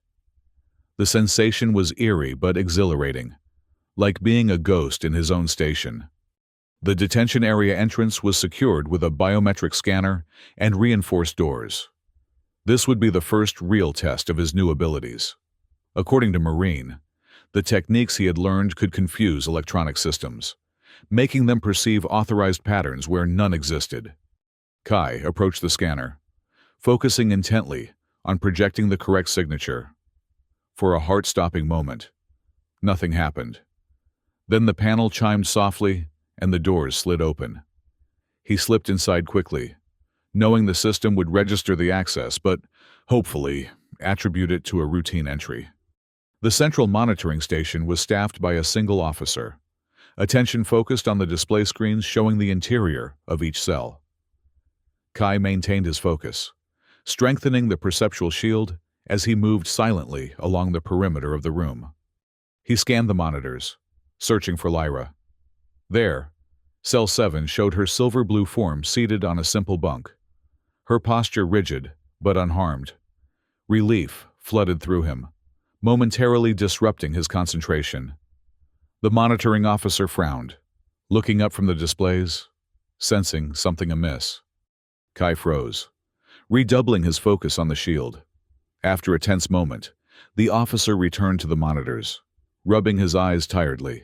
The sensation was eerie but exhilarating, like being a ghost in his own station. The detention area entrance was secured with a biometric scanner and reinforced doors. This would be the first real test of his new abilities. According to Marine, the techniques he had learned could confuse electronic systems, making them perceive authorized patterns where none existed. Kai approached the scanner, focusing intently on projecting the correct signature. For a heart-stopping moment, nothing happened. Then the panel chimed softly and the doors slid open. He slipped inside quickly, knowing the system would register the access but, hopefully, attribute it to a routine entry. The central monitoring station was staffed by a single officer, attention focused on the display screens showing the interior of each cell. Kai maintained his focus, strengthening the perceptual shield as he moved silently along the perimeter of the room. He scanned the monitors, searching for Lyra. There, Cell 7 showed her silver-blue form seated on a simple bunk, her posture rigid but unharmed. Relief flooded through him, momentarily disrupting his concentration. The monitoring officer frowned, looking up from the displays, sensing something amiss. Kai froze, redoubling his focus on the shield. After a tense moment, the officer returned to the monitors, rubbing his eyes tiredly.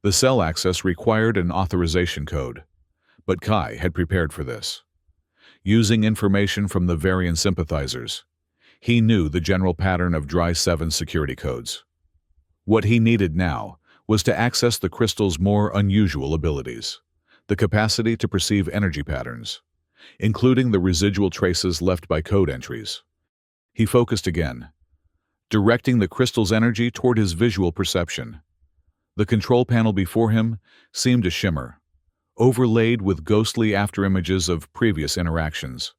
The cell access required an authorization code, but Kai had prepared for this. Using information from the Varian sympathizers, he knew the general pattern of Dry 7 security codes. What he needed now was to access the crystal's more unusual abilities, the capacity to perceive energy patterns, including the residual traces left by code entries. He focused again, directing the crystal's energy toward his visual perception. The control panel before him seemed to shimmer, overlaid with ghostly afterimages of previous interactions.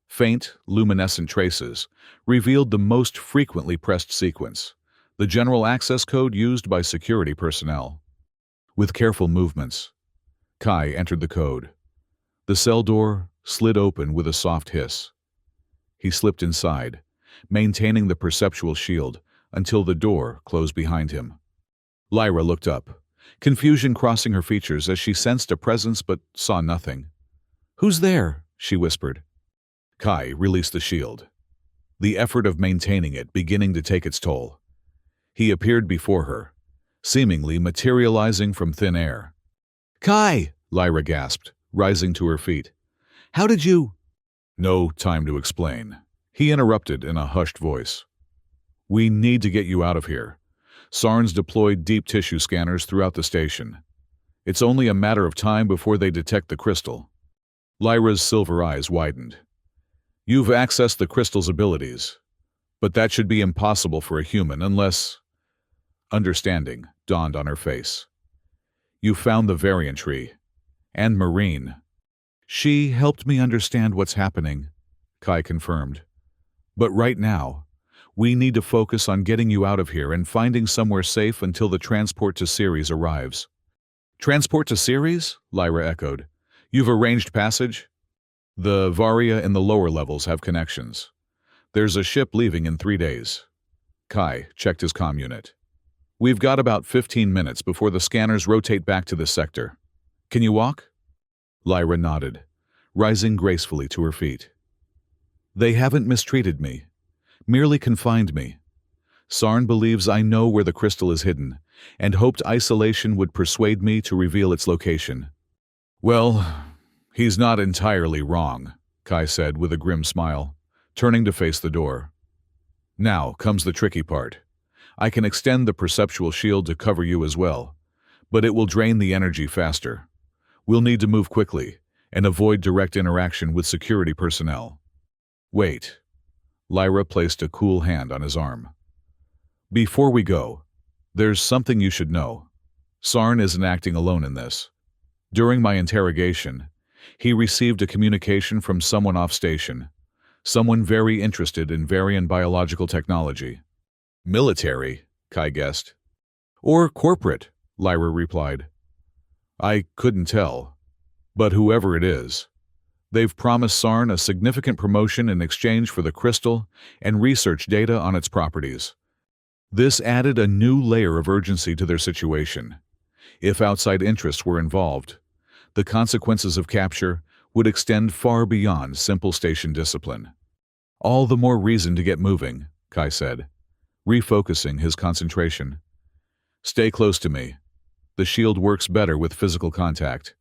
Faint, luminescent traces revealed the most frequently pressed sequence, the general access code used by security personnel. With careful movements, Kai entered the code. The cell door slid open with a soft hiss. He slipped inside, maintaining the perceptual shield until the door closed behind him. Lyra looked up, confusion crossing her features as she sensed a presence but saw nothing. "Who's there?" she whispered. Kai released the shield, the effort of maintaining it beginning to take its toll. He appeared before her, seemingly materializing from thin air. "Kai!" Lyra gasped, rising to her feet. "How did you—" "No time to explain," he interrupted in a hushed voice. "We need to get you out of here. Sarn's deployed deep tissue scanners throughout the station. It's only a matter of time before they detect the crystal." Lyra's silver eyes widened. "You've accessed the crystal's abilities, but that should be impossible for a human unless—" Understanding dawned on her face. "You found the variant tree, and Marine." "She helped me understand what's happening," Kai confirmed. "But right now, we need to focus on getting you out of here and finding somewhere safe until the transport to Ceres arrives." "Transport to Ceres?" Lyra echoed. "You've arranged passage?" "The Varia in the lower levels have connections. There's a ship leaving in 3 days." Kai checked his comm unit. "We've got about 15 minutes before the scanners rotate back to this sector. Can you walk?" Lyra nodded, rising gracefully to her feet. "They haven't mistreated me, merely confined me. Sarn believes I know where the crystal is hidden, and hoped isolation would persuade me to reveal its location." "Well, he's not entirely wrong," Kai said with a grim smile, turning to face the door. "Now comes the tricky part. I can extend the perceptual shield to cover you as well, but it will drain the energy faster. We'll need to move quickly and avoid direct interaction with security personnel." "Wait." Lyra placed a cool hand on his arm. "Before we go, there's something you should know. Sarn isn't acting alone in this. During my interrogation, he received a communication from someone off-station, someone very interested in Varian biological technology." "Military," Kai guessed. "Or corporate," Lyra replied. "I couldn't tell. But whoever it is, they've promised Sarn a significant promotion in exchange for the crystal and research data on its properties." This added a new layer of urgency to their situation. If outside interests were involved, The consequences of capture would extend far beyond simple station discipline. All the more reason to get moving, Kai said, refocusing his concentration. Stay close to me. The shield works better with physical contact.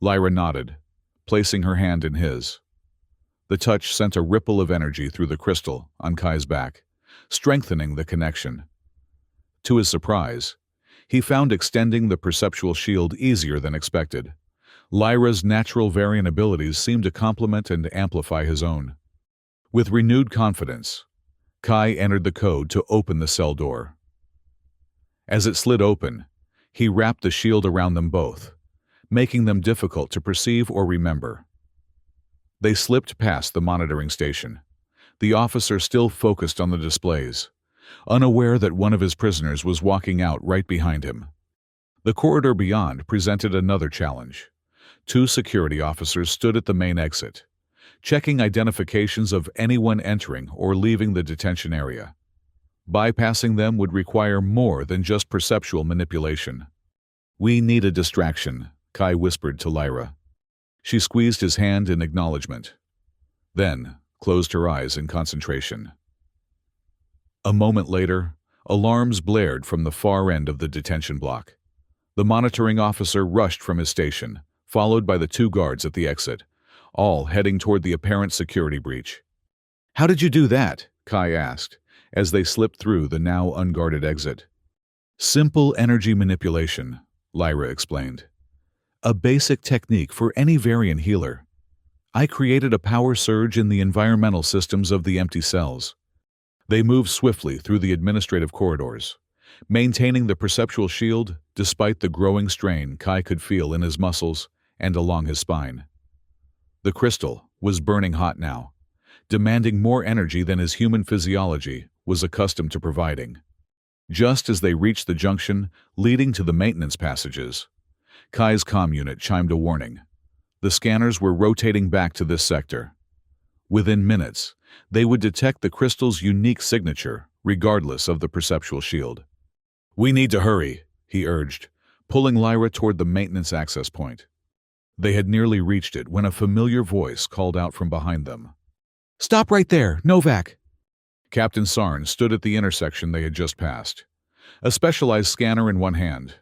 Lyra nodded, placing her hand in his. The touch sent a ripple of energy through the crystal on Kai's back, strengthening the connection. To his surprise, he found extending the perceptual shield easier than expected. Lyra's natural variant abilities seemed to complement and amplify his own. With renewed confidence, Kai entered the code to open the cell door. As it slid open, he wrapped the shield around them both, making them difficult to perceive or remember. They slipped past the monitoring station, the officer still focused on the displays, unaware that one of his prisoners was walking out right behind him. The corridor beyond presented another challenge. 2 security officers stood at the main exit, checking identifications of anyone entering or leaving the detention area. Bypassing them would require more than just perceptual manipulation. "We need a distraction," Kai whispered to Lyra. She squeezed his hand in acknowledgement, then closed her eyes in concentration. A moment later, alarms blared from the far end of the detention block. The monitoring officer rushed from his station, followed by the 2 guards at the exit, all heading toward the apparent security breach. "How did you do that?" Kai asked, as they slipped through the now unguarded exit. "Simple energy manipulation," Lyra explained. "A basic technique for any variant healer. I created a power surge in the environmental systems of the empty cells." They moved swiftly through the administrative corridors, maintaining the perceptual shield despite the growing strain Kai could feel in his muscles and along his spine. The crystal was burning hot now, demanding more energy than his human physiology was accustomed to providing. Just as they reached the junction leading to the maintenance passages, Kai's comm unit chimed a warning. The scanners were rotating back to this sector. Within minutes, they would detect the crystal's unique signature, regardless of the perceptual shield. "We need to hurry," he urged, pulling Lyra toward the maintenance access point. They had nearly reached it when a familiar voice called out from behind them. "Stop right there, Novak!" Captain Sarn stood at the intersection they had just passed, a specialized scanner in one hand,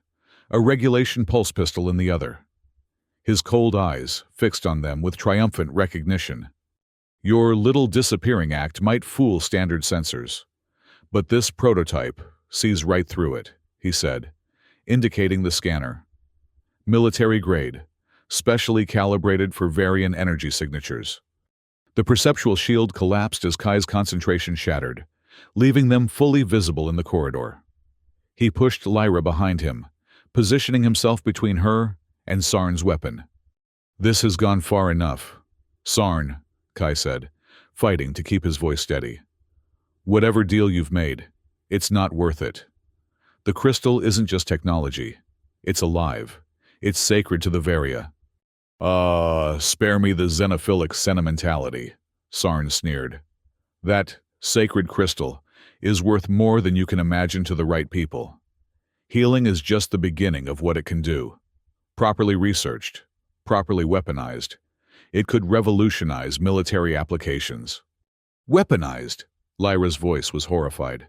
a regulation pulse pistol in the other. His cold eyes fixed on them with triumphant recognition. "Your little disappearing act might fool standard sensors, but this prototype sees right through it," he said, indicating the scanner. "Military grade, specially calibrated for variant energy signatures." The perceptual shield collapsed as Kai's concentration shattered, leaving them fully visible in the corridor. He pushed Lyra behind him, positioning himself between her and Sarn's weapon. "This has gone far enough, Sarn," Kai said, fighting to keep his voice steady. "Whatever deal you've made, it's not worth it. The crystal isn't just technology. It's alive. It's sacred to the Varia." Spare me the xenophilic sentimentality," Sarn sneered. "That sacred crystal is worth more than you can imagine to the right people. Healing is just the beginning of what it can do. Properly researched, properly weaponized, it could revolutionize military applications." "Weaponized?" Lyra's voice was horrified.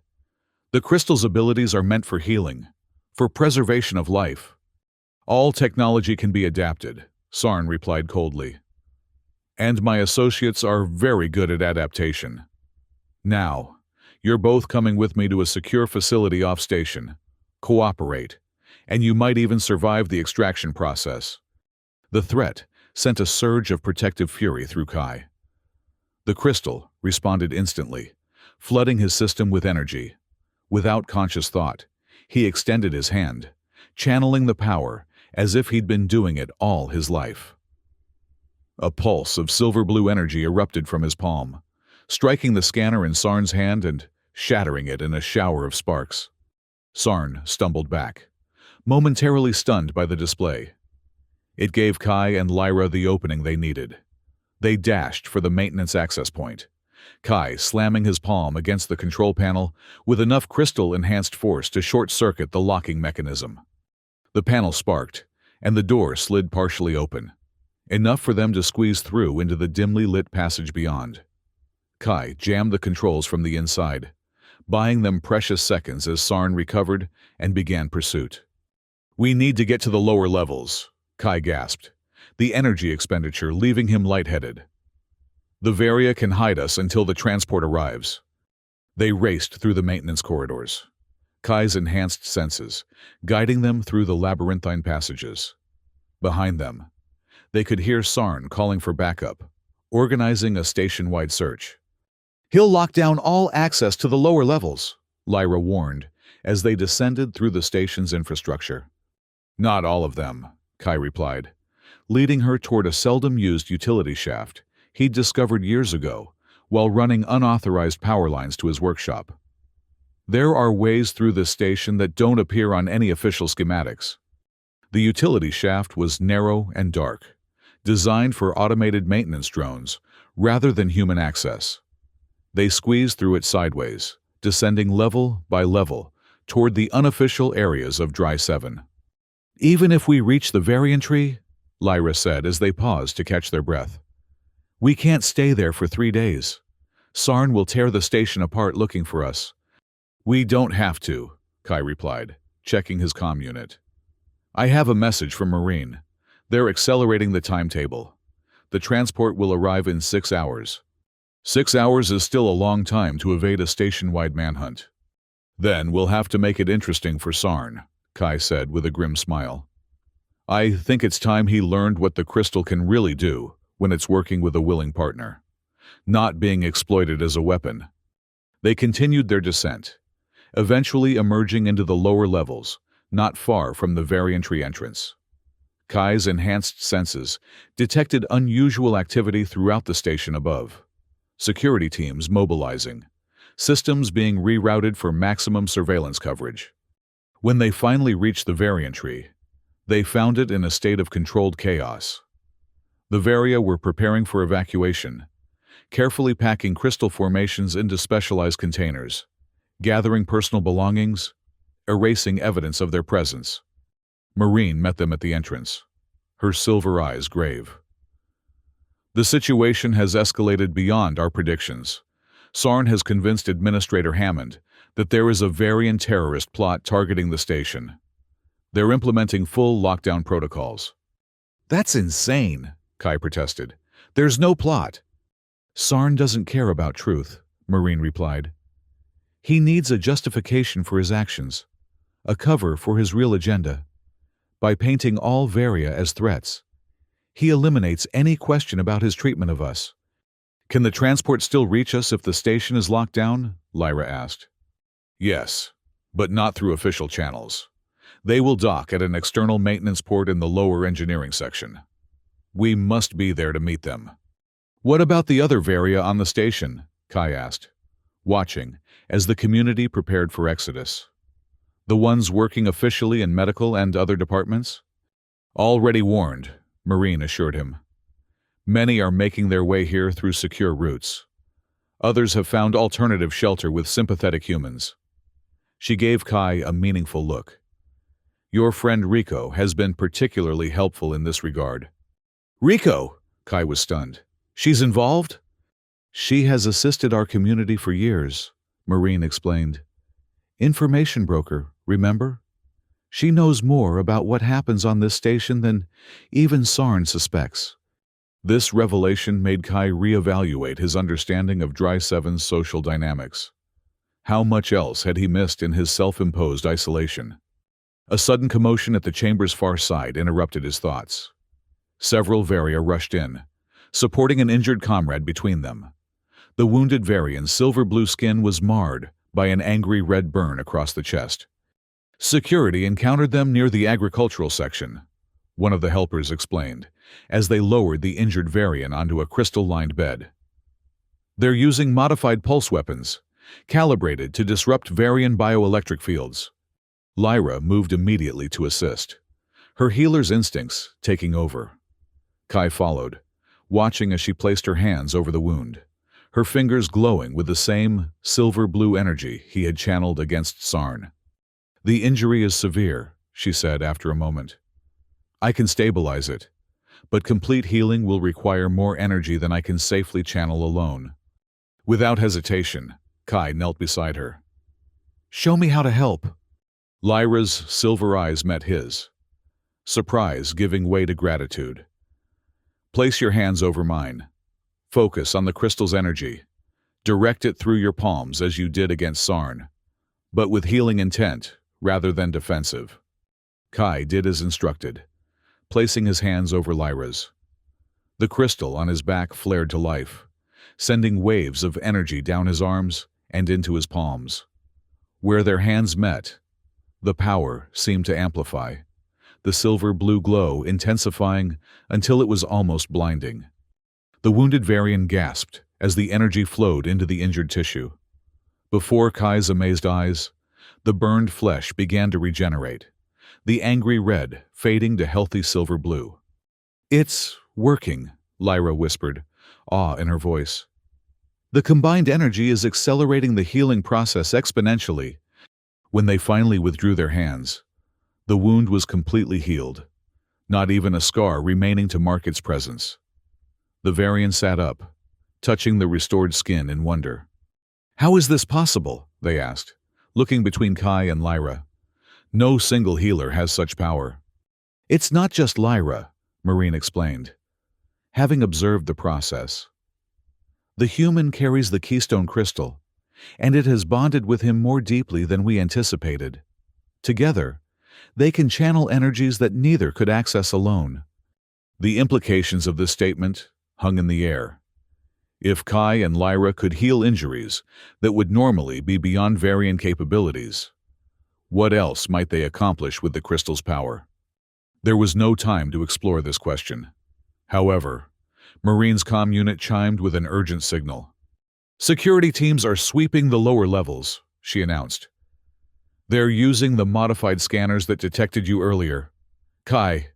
"The crystal's abilities are meant for healing, for preservation of life." "All technology can be adapted," Sarn replied coldly. "And my associates are very good at adaptation. Now, you're both coming with me to a secure facility off-station. Cooperate, and you might even survive the extraction process." The threat sent a surge of protective fury through Kai. The crystal responded instantly, flooding his system with energy. Without conscious thought, he extended his hand, channeling the power as if he'd been doing it all his life. A pulse of silver-blue energy erupted from his palm, striking the scanner in Sarn's hand and shattering it in a shower of sparks. Sarn stumbled back, momentarily stunned by the display. It gave Kai and Lyra the opening they needed. They dashed for the maintenance access point, Kai slamming his palm against the control panel with enough crystal-enhanced force to short-circuit the locking mechanism. The panel sparked, and the door slid partially open, enough for them to squeeze through into the dimly lit passage beyond. Kai jammed the controls from the inside, buying them precious seconds as Sarn recovered and began pursuit. "We need to get to the lower levels," Kai gasped, the energy expenditure leaving him lightheaded. "The Varia can hide us until the transport arrives." They raced through the maintenance corridors, Kai's enhanced senses guiding them through the labyrinthine passages. Behind them, they could hear Sarn calling for backup, organizing a station-wide search. "He'll lock down all access to the lower levels," Lyra warned as they descended through the station's infrastructure. "Not all of them," Kai replied, leading her toward a seldom-used utility shaft he'd discovered years ago while running unauthorized power lines to his workshop. "There are ways through this station that don't appear on any official schematics." The utility shaft was narrow and dark, designed for automated maintenance drones rather than human access. They squeezed through it sideways, descending level by level toward the unofficial areas of Dry 7. "Even if we reach the Variant Tree," Lyra said as they paused to catch their breath, "we can't stay there for 3 days. Sarn will tear the station apart looking for us." "We don't have to," Kai replied, checking his comm unit. "I have a message from Marine. They're accelerating the timetable. The transport will arrive in 6 hours. 6 hours is still a long time to evade a station-wide manhunt." "Then we'll have to make it interesting for Sarn," Kai said with a grim smile. "I think it's time he learned what the crystal can really do when it's working with a willing partner, not being exploited as a weapon." They continued their descent, eventually emerging into the lower levels, not far from the Variantry entrance. Kai's enhanced senses detected unusual activity throughout the station above. Security teams mobilizing, systems being rerouted for maximum surveillance coverage. When they finally reached the Variantry, they found it in a state of controlled chaos. The Varia were preparing for evacuation, carefully packing crystal formations into specialized containers, gathering personal belongings, erasing evidence of their presence. Marine met them at the entrance, her silver eyes grave. "The situation has escalated beyond our predictions. Sarn has convinced Administrator Hammond that there is a Varian terrorist plot targeting the station. They're implementing full lockdown protocols." "That's insane," Kai protested. "There's no plot." "Sarn doesn't care about truth," Marine replied. "He needs a justification for his actions, a cover for his real agenda. By painting all Varia as threats, he eliminates any question about his treatment of us." "Can the transport still reach us if the station is locked down?" Lyra asked. "Yes, but not through official channels. They will dock at an external maintenance port in the lower engineering section. We must be there to meet them." "What about the other Varia on the station?" Kai asked, watching as the community prepared for exodus. "The ones working officially in medical and other departments?" "Already warned," Marine assured him. "Many are making their way here through secure routes. Others have found alternative shelter with sympathetic humans." She gave Kai a meaningful look. "Your friend Rico has been particularly helpful in this regard." "Rico?" Kai was stunned. "She's involved?" "She has assisted our community for years," Marine explained. "Information broker, remember? She knows more about what happens on this station than even Sarn suspects." This revelation made Kai reevaluate his understanding of Dry 7's social dynamics. How much else had he missed in his self-imposed isolation? A sudden commotion at the chamber's far side interrupted his thoughts. Several Varia rushed in, supporting an injured comrade between them. The wounded Varian's silver-blue skin was marred by an angry red burn across the chest. "Security encountered them near the agricultural section," one of the helpers explained, as they lowered the injured Varian onto a crystal-lined bed. "They're using modified pulse weapons, calibrated to disrupt Varian bioelectric fields." Lyra moved immediately to assist, her healer's instincts taking over. Kai followed, watching as she placed her hands over the wound, her fingers glowing with the same silver-blue energy he had channeled against Sarn. "The injury is severe," she said after a moment. I can stabilize it, but complete healing will require more energy than I can safely channel alone. Without hesitation, Kai knelt beside her. Show me how to help. Lyra's silver eyes met his, surprise giving way to gratitude. Place your hands over mine. Focus on the crystal's energy. Direct it through your palms as you did against Sarn, but with healing intent rather than defensive. Kai did as instructed, placing his hands over Lyra's. The crystal on his back flared to life, sending waves of energy down his arms and into his palms. Where their hands met, the power seemed to amplify, the silver-blue glow intensifying until it was almost blinding. The wounded Varian gasped as the energy flowed into the injured tissue. Before Kai's amazed eyes, the burned flesh began to regenerate, the angry red fading to healthy silver blue. It's working, Lyra whispered, awe in her voice. The combined energy is accelerating the healing process exponentially. When they finally withdrew their hands, the wound was completely healed, not even a scar remaining to mark its presence. The Varian sat up, touching the restored skin in wonder. How is this possible? They asked, looking between Kai and Lyra. No single healer has such power. It's not just Lyra, Marine explained, having observed the process. The human carries the keystone crystal, and it has bonded with him more deeply than we anticipated. Together, they can channel energies that neither could access alone. The implications of this statement hung in the air. If Kai and Lyra could heal injuries that would normally be beyond Varian capabilities, what else might they accomplish with the crystal's power? There was no time to explore this question. However, Marine's comm unit chimed with an urgent signal. Security teams are sweeping the lower levels, she announced. They're using the modified scanners that detected you earlier. Kai,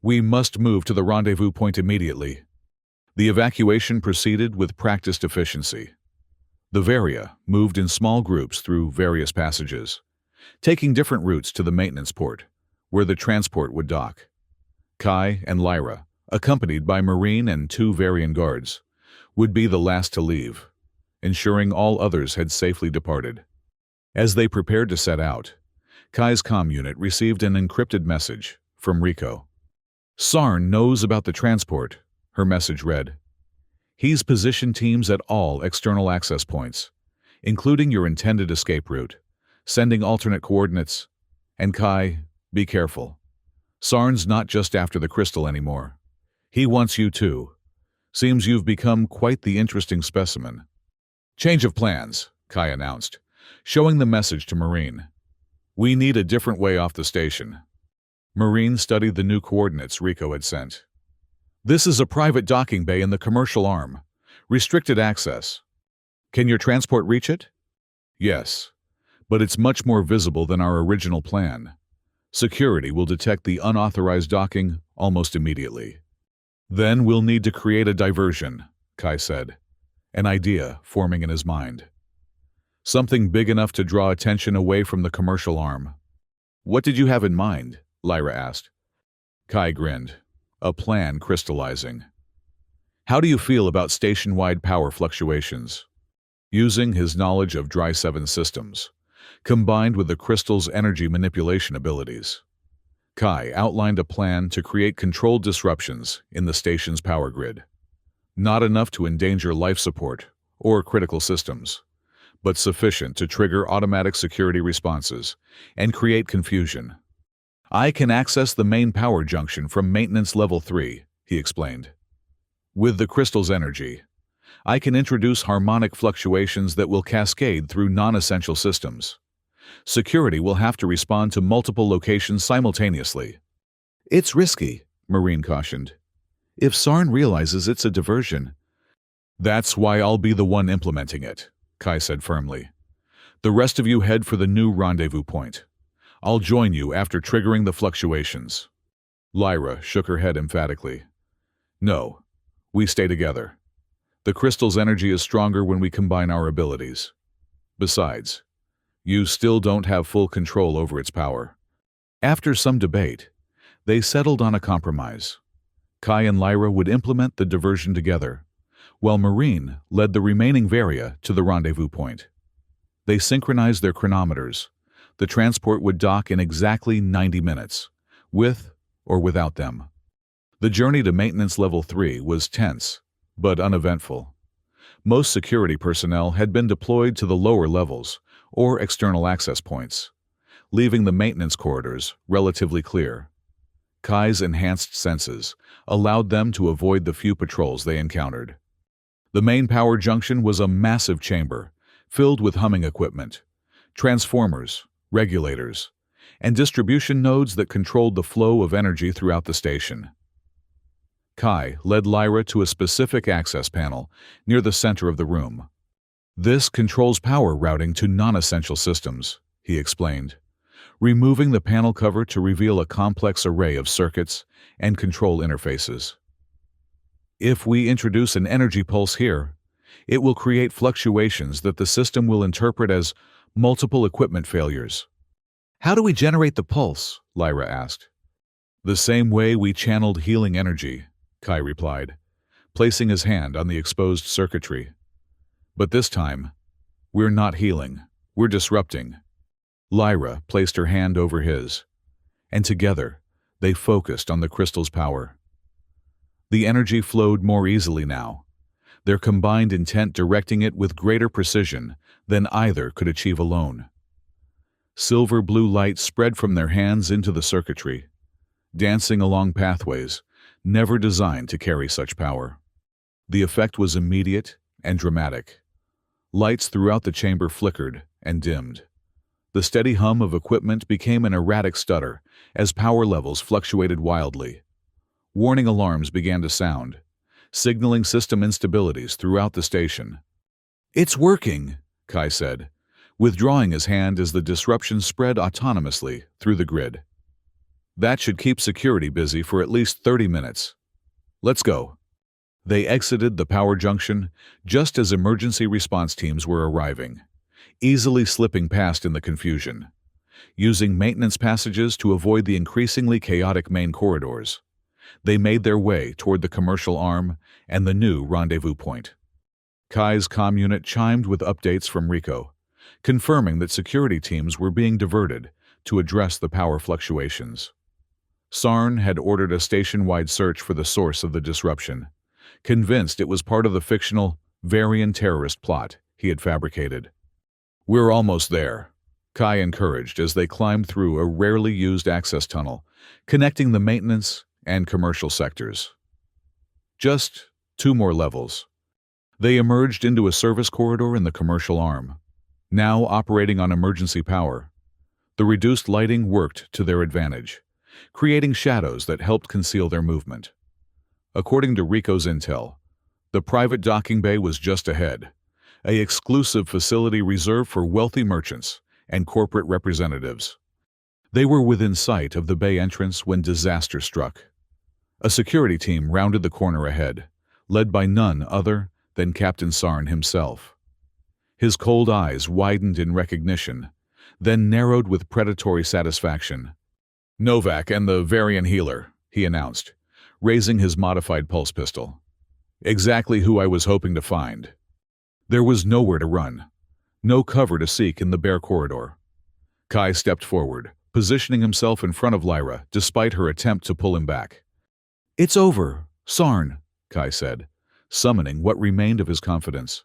we must move to the rendezvous point immediately. The evacuation proceeded with practiced efficiency. The Varia moved in small groups through various passages, taking different routes to the maintenance port, where the transport would dock. Kai and Lyra, accompanied by Marine and 2 Varian guards, would be the last to leave, ensuring all others had safely departed. As they prepared to set out, Kai's comm unit received an encrypted message from Rico. Sarn knows about the transport, her message read. He's positioned teams at all external access points, including your intended escape route, sending alternate coordinates. And Kai, be careful. Sarn's not just after the crystal anymore. He wants you too. Seems you've become quite the interesting specimen. Change of plans, Kai announced, showing the message to Marine. We need a different way off the station. Marine studied the new coordinates Rico had sent. This is a private docking bay in the commercial arm. Restricted access. Can your transport reach it? Yes, but it's much more visible than our original plan. Security will detect the unauthorized docking almost immediately. Then we'll need to create a diversion, Kai said, an idea forming in his mind. Something big enough to draw attention away from the commercial arm. What did you have in mind? Lyra asked. Kai grinned, a plan crystallizing. How do you feel about station-wide power fluctuations? Using his knowledge of Dry 7 systems, combined with the crystal's energy manipulation abilities, Kai outlined a plan to create controlled disruptions in the station's power grid. Not enough to endanger life support or critical systems, but sufficient to trigger automatic security responses and create confusion. I can access the main power junction from maintenance level 3, he explained. With the crystal's energy, I can introduce harmonic fluctuations that will cascade through non-essential systems. Security will have to respond to multiple locations simultaneously. It's risky, Marine cautioned. If Sarn realizes it's a diversion. That's why I'll be the one implementing it, Kai said firmly. The rest of you head for the new rendezvous point. I'll join you after triggering the fluctuations. Lyra shook her head emphatically. No, we stay together. The crystal's energy is stronger when we combine our abilities. Besides, you still don't have full control over its power. After some debate, They settled on a compromise. Kai and Lyra would implement the diversion together, while Marine led the remaining Varia to the rendezvous point. They synchronized their chronometers. The transport would dock in exactly 90 minutes, with or without them. The journey to Maintenance Level 3 was tense, but uneventful. Most security personnel had been deployed to the lower levels, or external access points, leaving the maintenance corridors relatively clear. Kai's enhanced senses allowed them to avoid the few patrols they encountered. The main power junction was a massive chamber, filled with humming equipment, transformers, regulators, and distribution nodes that controlled the flow of energy throughout the station. Kai led Lyra to a specific access panel near the center of the room. "This controls power routing to non-essential systems," he explained, removing the panel cover to reveal a complex array of circuits and control interfaces. "If we introduce an energy pulse here, it will create fluctuations that the system will interpret as multiple equipment failures." "How do we generate the pulse?" Lyra asked. "The same way we channeled healing energy," Kai replied, placing his hand on the exposed circuitry. "But this time, we're not healing, we're disrupting." Lyra placed her hand over his, and together they focused on the crystal's power. The energy flowed more easily now, their combined intent directing it with greater precision than either could achieve alone. Silver-blue light spread from their hands into the circuitry, dancing along pathways never designed to carry such power. The effect was immediate and dramatic. Lights throughout the chamber flickered and dimmed. The steady hum of equipment became an erratic stutter as power levels fluctuated wildly. Warning alarms began to sound, signaling system instabilities throughout the station. "It's working," Kai said, withdrawing his hand as the disruption spread autonomously through the grid. "That should keep security busy for at least 30 minutes. Let's go." They exited the power junction just as emergency response teams were arriving, easily slipping past in the confusion, using maintenance passages to avoid the increasingly chaotic main corridors. They made their way toward the commercial arm and the new rendezvous point. Kai's comm unit chimed with updates from Rico, confirming that security teams were being diverted to address the power fluctuations. Sarn had ordered a station-wide search for the source of the disruption, convinced it was part of the fictional Varian terrorist plot he had fabricated. "We're almost there," Kai encouraged as they climbed through a rarely used access tunnel, connecting the maintenance and commercial sectors. Just 2 more levels. They emerged into a service corridor in the commercial arm, now operating on emergency power. The reduced lighting worked to their advantage, creating shadows that helped conceal their movement. According to Rico's intel, the private docking bay was just ahead, an exclusive facility reserved for wealthy merchants and corporate representatives. They were within sight of the bay entrance when disaster struck. A security team rounded the corner ahead, led by none other than Captain Sarn himself. His cold eyes widened in recognition, then narrowed with predatory satisfaction. "Novak and the Varian healer," he announced, raising his modified pulse pistol. "Exactly who I was hoping to find." There was nowhere to run, no cover to seek in the bare corridor. Kai stepped forward, positioning himself in front of Lyra despite her attempt to pull him back. "It's over, Sarn," Kai said, summoning what remained of his confidence.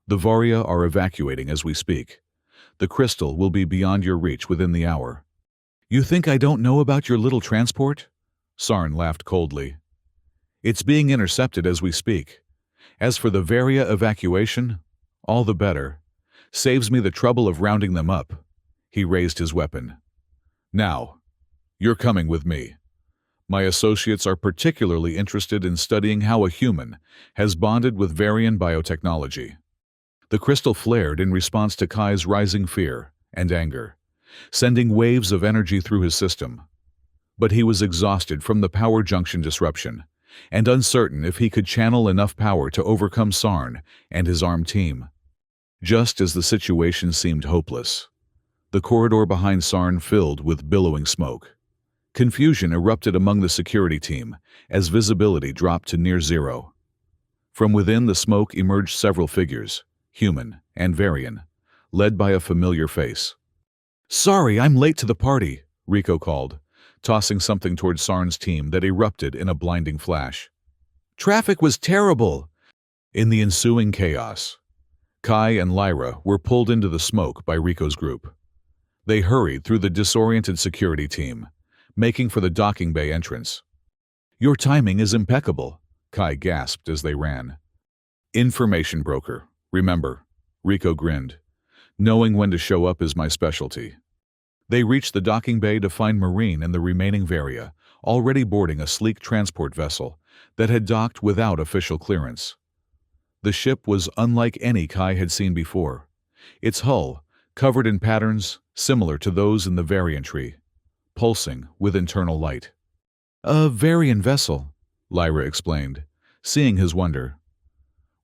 "The Varia are evacuating as we speak. The crystal will be beyond your reach within the hour." "You think I don't know about your little transport?" Sarn laughed coldly. "It's being intercepted as we speak. As for the Varia evacuation, all the better. Saves me the trouble of rounding them up." He raised his weapon. "Now, you're coming with me. My associates are particularly interested in studying how a human has bonded with Varian biotechnology." The crystal flared in response to Kai's rising fear and anger, sending waves of energy through his system. But he was exhausted from the power junction disruption, and uncertain if he could channel enough power to overcome Sarn and his armed team. Just as the situation seemed hopeless, the corridor behind Sarn filled with billowing smoke. Confusion erupted among the security team as visibility dropped to near zero. From within the smoke emerged several figures, human and Varian, led by a familiar face. "Sorry, I'm late to the party," Rico called, tossing something toward Sarn's team that erupted in a blinding flash. "Traffic was terrible." In the ensuing chaos, Kai and Lyra were pulled into the smoke by Rico's group. They hurried through the disoriented security team, making for the docking bay entrance. "Your timing is impeccable," Kai gasped as they ran. "Information broker, remember," Rico grinned. "Knowing when to show up is my specialty." They reached the docking bay to find Marine and the remaining Varia already boarding a sleek transport vessel that had docked without official clearance. The ship was unlike any Kai had seen before, its hull covered in patterns similar to those in the Varian tree, pulsing with internal light. "A Varian vessel," Lyra explained, seeing his wonder.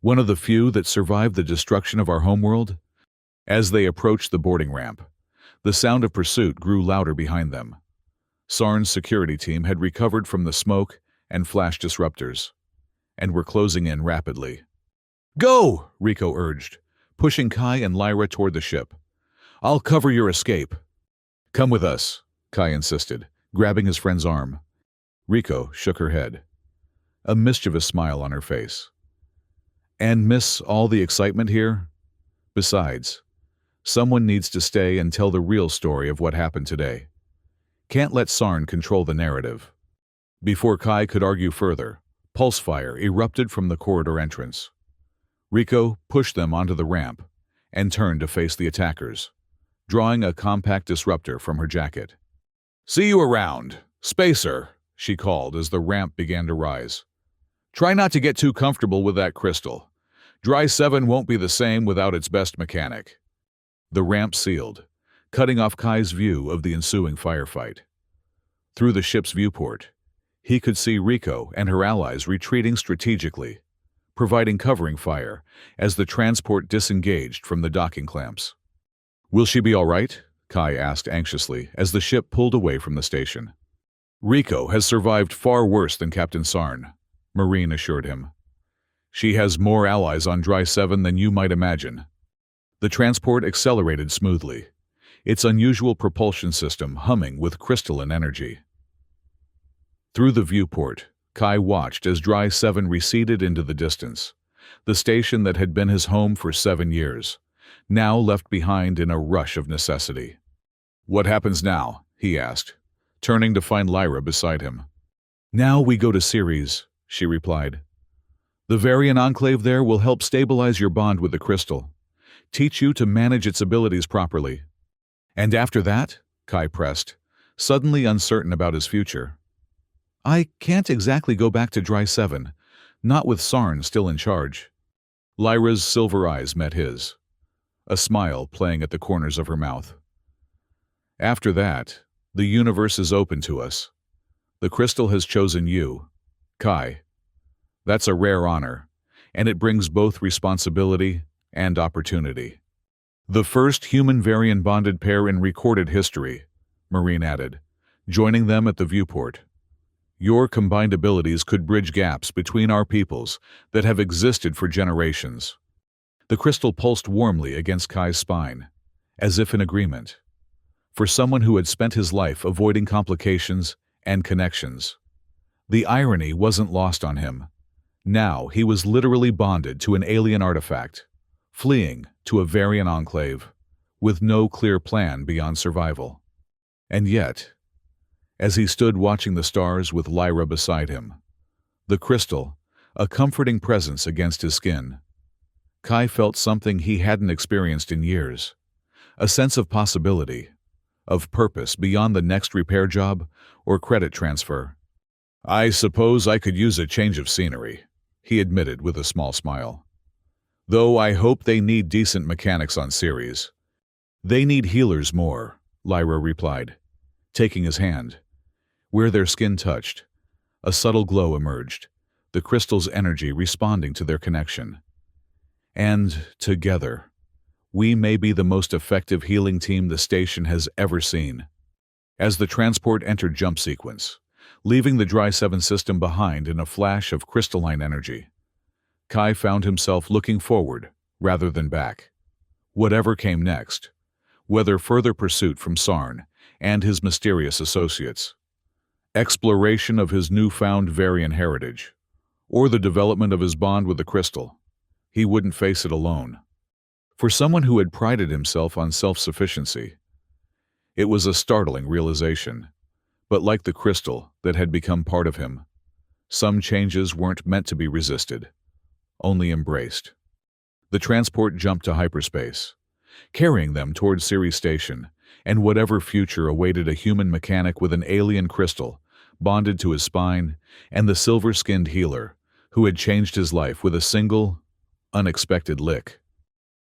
"One of the few that survived the destruction of our homeworld?" As they approached the boarding ramp, the sound of pursuit grew louder behind them. Sarn's security team had recovered from the smoke and flash disruptors, and were closing in rapidly. "Go!" Rico urged, pushing Kai and Lyra toward the ship. "I'll cover your escape." "Come with us," Kai insisted, grabbing his friend's arm. Rico shook her head, a mischievous smile on her face. "And miss all the excitement here? Besides, someone needs to stay and tell the real story of what happened today. Can't let Sarn control the narrative." Before Kai could argue further, pulse fire erupted from the corridor entrance. Rico pushed them onto the ramp and turned to face the attackers, drawing a compact disruptor from her jacket. "See you around, Spacer," she called as the ramp began to rise. "Try not to get too comfortable with that crystal. Dry 7 won't be the same without its best mechanic." The ramp sealed, cutting off Kai's view of the ensuing firefight. Through the ship's viewport, he could see Rico and her allies retreating strategically, providing covering fire as the transport disengaged from the docking clamps. "Will she be all right?" Kai asked anxiously as the ship pulled away from the station. "Rico has survived far worse than Captain Sarn," Marine assured him. "She has more allies on Dry 7 than you might imagine." The transport accelerated smoothly, its unusual propulsion system humming with crystalline energy. Through the viewport, Kai watched as Dry 7 receded into the distance, the station that had been his home for 7 years, now left behind in a rush of necessity. "What happens now?" he asked, turning to find Lyra beside him. "Now we go to Ceres," she replied. "The Varian Enclave there will help stabilize your bond with the crystal, teach you to manage its abilities properly." "And after that?" Kai pressed, suddenly uncertain about his future. "I can't exactly go back to Dry 7, not with Sarn still in charge." Lyra's silver eyes met his, a smile playing at the corners of her mouth. "After that, the universe is open to us. The crystal has chosen you, Kai. That's a rare honor, and it brings both responsibility and opportunity." "The first human-Varian bonded pair in recorded history," Marine added, joining them at the viewport. "Your combined abilities could bridge gaps between our peoples that have existed for generations." The crystal pulsed warmly against Kai's spine, as if in agreement. For someone who had spent his life avoiding complications and connections, the irony wasn't lost on him. Now he was literally bonded to an alien artifact, fleeing to a Varian enclave, with no clear plan beyond survival. And yet, as he stood watching the stars with Lyra beside him, the crystal, a comforting presence against his skin, Kai felt something he hadn't experienced in years, a sense of possibility, of purpose beyond the next repair job or credit transfer. "I suppose I could use a change of scenery," he admitted with a small smile. "Though I hope they need decent mechanics on Ceres." "They need healers more," Lyra replied, taking his hand. Where their skin touched, a subtle glow emerged, the crystal's energy responding to their connection. "And together, we may be the most effective healing team the station has ever seen." as the transport entered jump sequence, leaving the Dry 7 system behind in a flash of crystalline energy. Kai found himself looking forward rather than back. Whatever came next, whether further pursuit from Sarn and his mysterious associates, exploration of his newfound Varian heritage, or the development of his bond with the crystal, he wouldn't face it alone. For someone who had prided himself on self-sufficiency, it was a startling realization. But like the crystal that had become part of him, some changes weren't meant to be resisted, only embraced. The transport jumped to hyperspace, carrying them toward Ceres Station and whatever future awaited a human mechanic with an alien crystal bonded to his spine, and the silver-skinned healer who had changed his life with a single, unexpected lick.